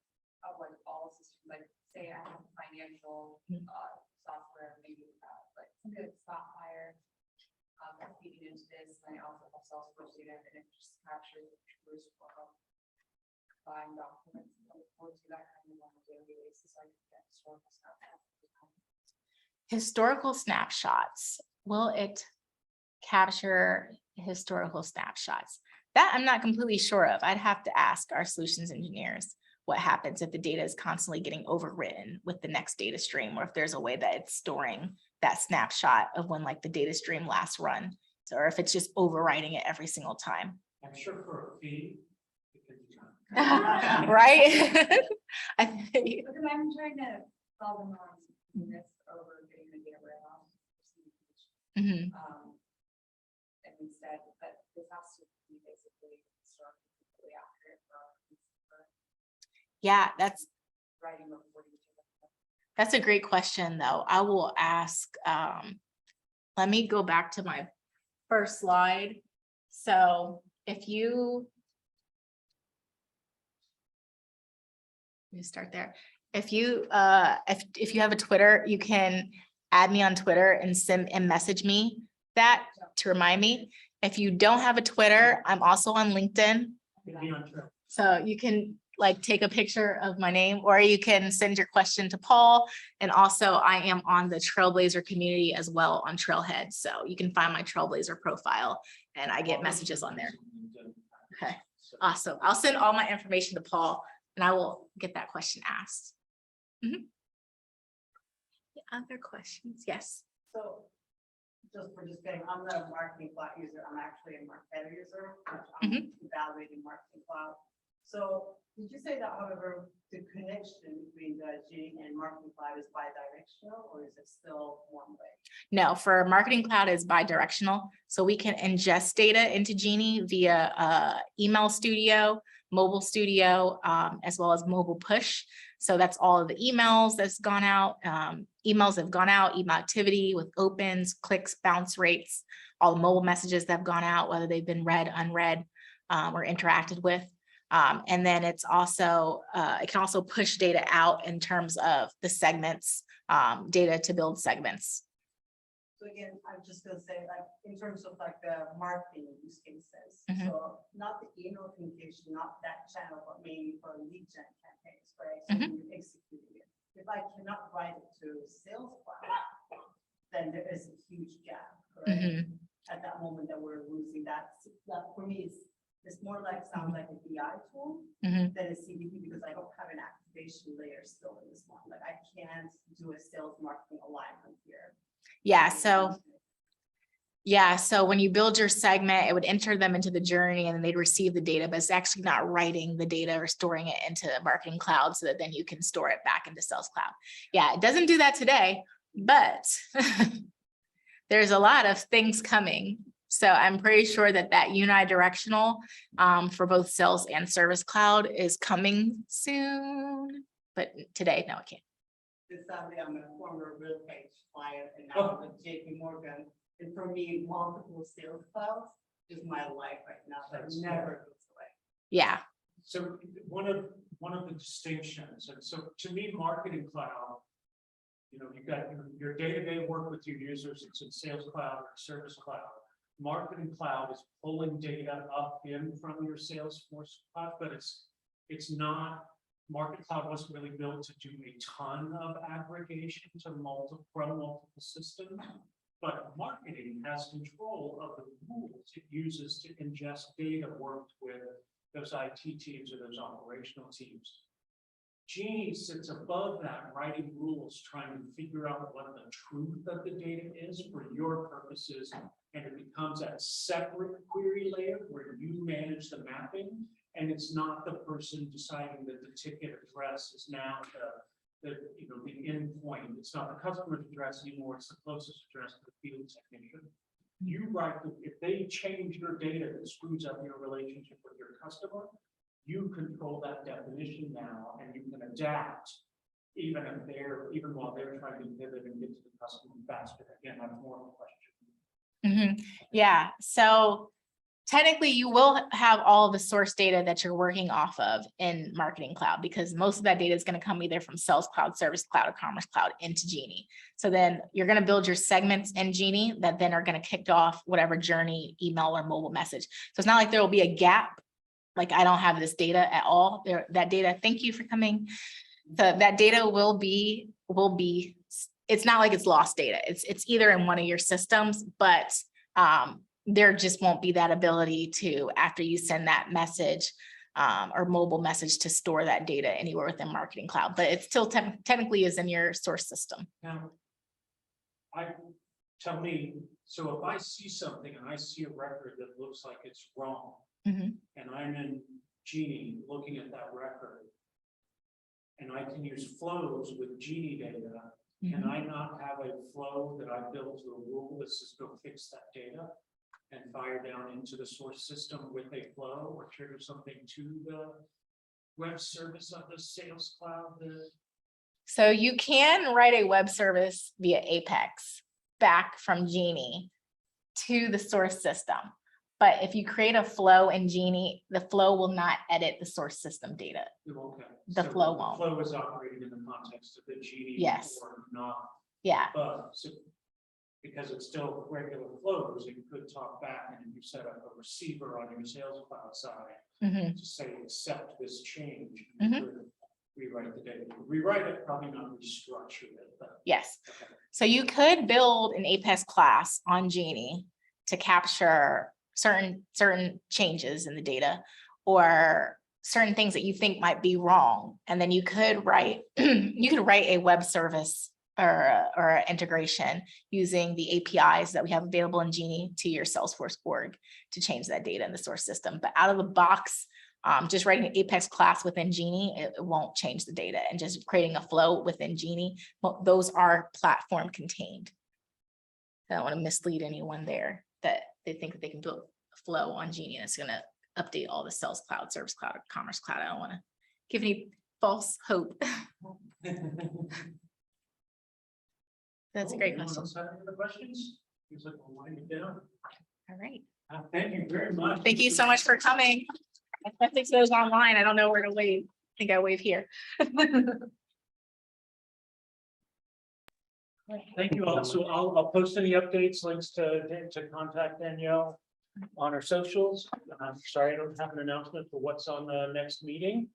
of like all systems? Like say I have financial software, maybe like some good Spotfire. Feeding into this, and I also have Salesforce data, and it just captures buying documents and reports to that kind of on a daily basis. So I can get Historical snapshots. Will it capture historical snapshots? That I'm not completely sure of. I'd have to ask our solutions engineers what happens if the data is constantly getting overwritten with the next data stream, or if there's a way that it's storing that snapshot of when like the data stream last run, or if it's just overwriting it every single time. I'm sure for a fee. Right? I think. Because I'm trying to solve the norms this over getting the data warehouse. Mhm. And instead, but this has to be basically historically accurate for Yeah, that's writing reporting. a great question though. I will ask, let me go back to my first slide. So if you, let me start there. If you have a Twitter, you can add me on Twitter and message me that to remind me. If you don't have a Twitter, I'm also on LinkedIn. So you can like take a picture of my name, or you can send your question to Paul. And also I am on the Trailblazer community as well on Trailhead. So you can find my Trailblazer profile and I get messages on there. Okay, awesome. I'll send all my information to Paul and I will get that question asked. Other questions? Yes. So just for just getting, I'm the marketing cloud user. I'm actually a Marketer user, which I'm evaluating marketing cloud. So did you say that, however, the connection between the Genie and marketing cloud is bi-directional, or is it still one way? No, for marketing cloud is bi-directional. So we can ingest data into Genie via email studio, mobile studio, as well as mobile push. So that's all of the emails that's gone out. Emails have gone out, email activity with opens, clicks, bounce rates, all the mobile messages that have gone out, whether they've been read, unread, or interacted with. And then it's also, it can also push data out in terms of the segments, data to build segments. So again, I'm just gonna say, like, in terms of like the marketing use cases, so not the email communication, not that channel, but maybe for lead gen campaigns, right? So when you're executing it, if I cannot write it to Sales Cloud, then there is a huge gap, correct? At that moment that we're losing that for me, it's more like, sounds like a BI tool than a CDP, because I don't have an activation layer still in this one. Like I can't do a sales marketing alignment here. Yeah, so when you build your segment, it would enter them into the journey and then they'd receive the data, but it's actually not writing the data or storing it into Marketing Cloud so that then you can store it back into Sales Cloud. Yeah, it doesn't do that today, but there's a lot of things coming. So I'm pretty sure that unidirectional for both Sales and Service Cloud is coming soon, but today, no, it can't. Sadly, I'm a former real estate client and now with JP Morgan. And for me, multiple sales clouds is my life right now. That never goes away. Yeah. So one of the distinctions, and so to me, Marketing Cloud, you know, you've got your day-to-day work with your users, it's in Sales Cloud or Service Cloud. Marketing Cloud is pulling data up in from your Salesforce cloud, but it's not, Marketing Cloud wasn't really built to do a ton of aggregation from multiple systems, but marketing has control of the rules it uses to ingest data worked with those IT teams or those operational teams. Genie sits above that, writing rules, trying to figure out what the truth of the data is for your purposes, and it becomes a separate query layer where you manage the mapping, and it's not the person deciding that the ticket address is now the endpoint. It's not the customer's address anymore, it's the closest address to the field technician. You write, if they change your data that screws up your relationship with your customer, you control that definition now, and you can adapt even while they're trying to pivot and get to the customer faster. Again, that's more of a question. Yeah, so technically you will have all of the source data that you're working off of in Marketing Cloud, because most of that data is going to come either from Sales Cloud, Service Cloud, or Commerce Cloud into Genie. So then you're going to build your segments in Genie that then are going to kick off whatever journey, email, or mobile message. So it's not like there will be a gap. Like I don't have this data at all. That data, thank you for coming. So that data will be, it's not like it's lost data. It's either in one of your systems, but there just won't be that ability to, after you send that message or mobile message, to store that data anywhere within Marketing Cloud, but it still technically is in your source system. Now, tell me, so if I see something and I see a record that looks like it's wrong, and I'm in Genie looking at that record, and I can use flows with Genie data, can I not have a flow that I build to a rule that says go fix that data and fire down into the source system with a flow, or trigger something to the web service of the Sales Cloud? So you can write a web service via Apex back from Genie to the source system. But if you create a flow in Genie, the flow will not edit the source system data. Okay. The flow won't. The flow is operating in the context of the Genie. Yes. Or not. Yeah. So because it's still regular flows, you could talk back and if you set up a receiver on your Sales Cloud side Mhm. to say, accept this change. Mhm. You could rewrite the data. Rewrite it, probably not restructure it, but. Yes. So you could build an Apex class on Genie to capture certain changes in the data or certain things that you think might be wrong. And then you could write, a web service or an integration using the APIs that we have available in Genie to your Salesforce org to change that data in the source system. But out of the box, just writing an Apex class within Genie, it won't change the data, and just creating a flow within Genie, those are platform contained. I don't want to mislead anyone there that they think that they can build a flow on Genie and it's going to update all the Sales Cloud, Service Cloud, or Commerce Cloud. I don't want to give any false hope. That's a great Anyone question. else have any other questions? Seems like we're winding down. All right. Thank you very much. Thank you so much for coming. I think those online. I don't know where to wave. I think I wave here. Thank you all. So I'll post any updates, links to contact Danielle on our socials. I'm sorry, I don't have an announcement for what's on the next meeting.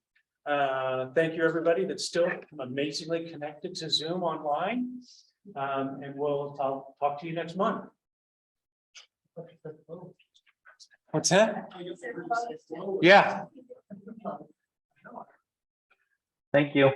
Thank you, everybody that's still amazingly connected to Zoom online. And I'll talk to you next month. What's that? Yeah. Thank you.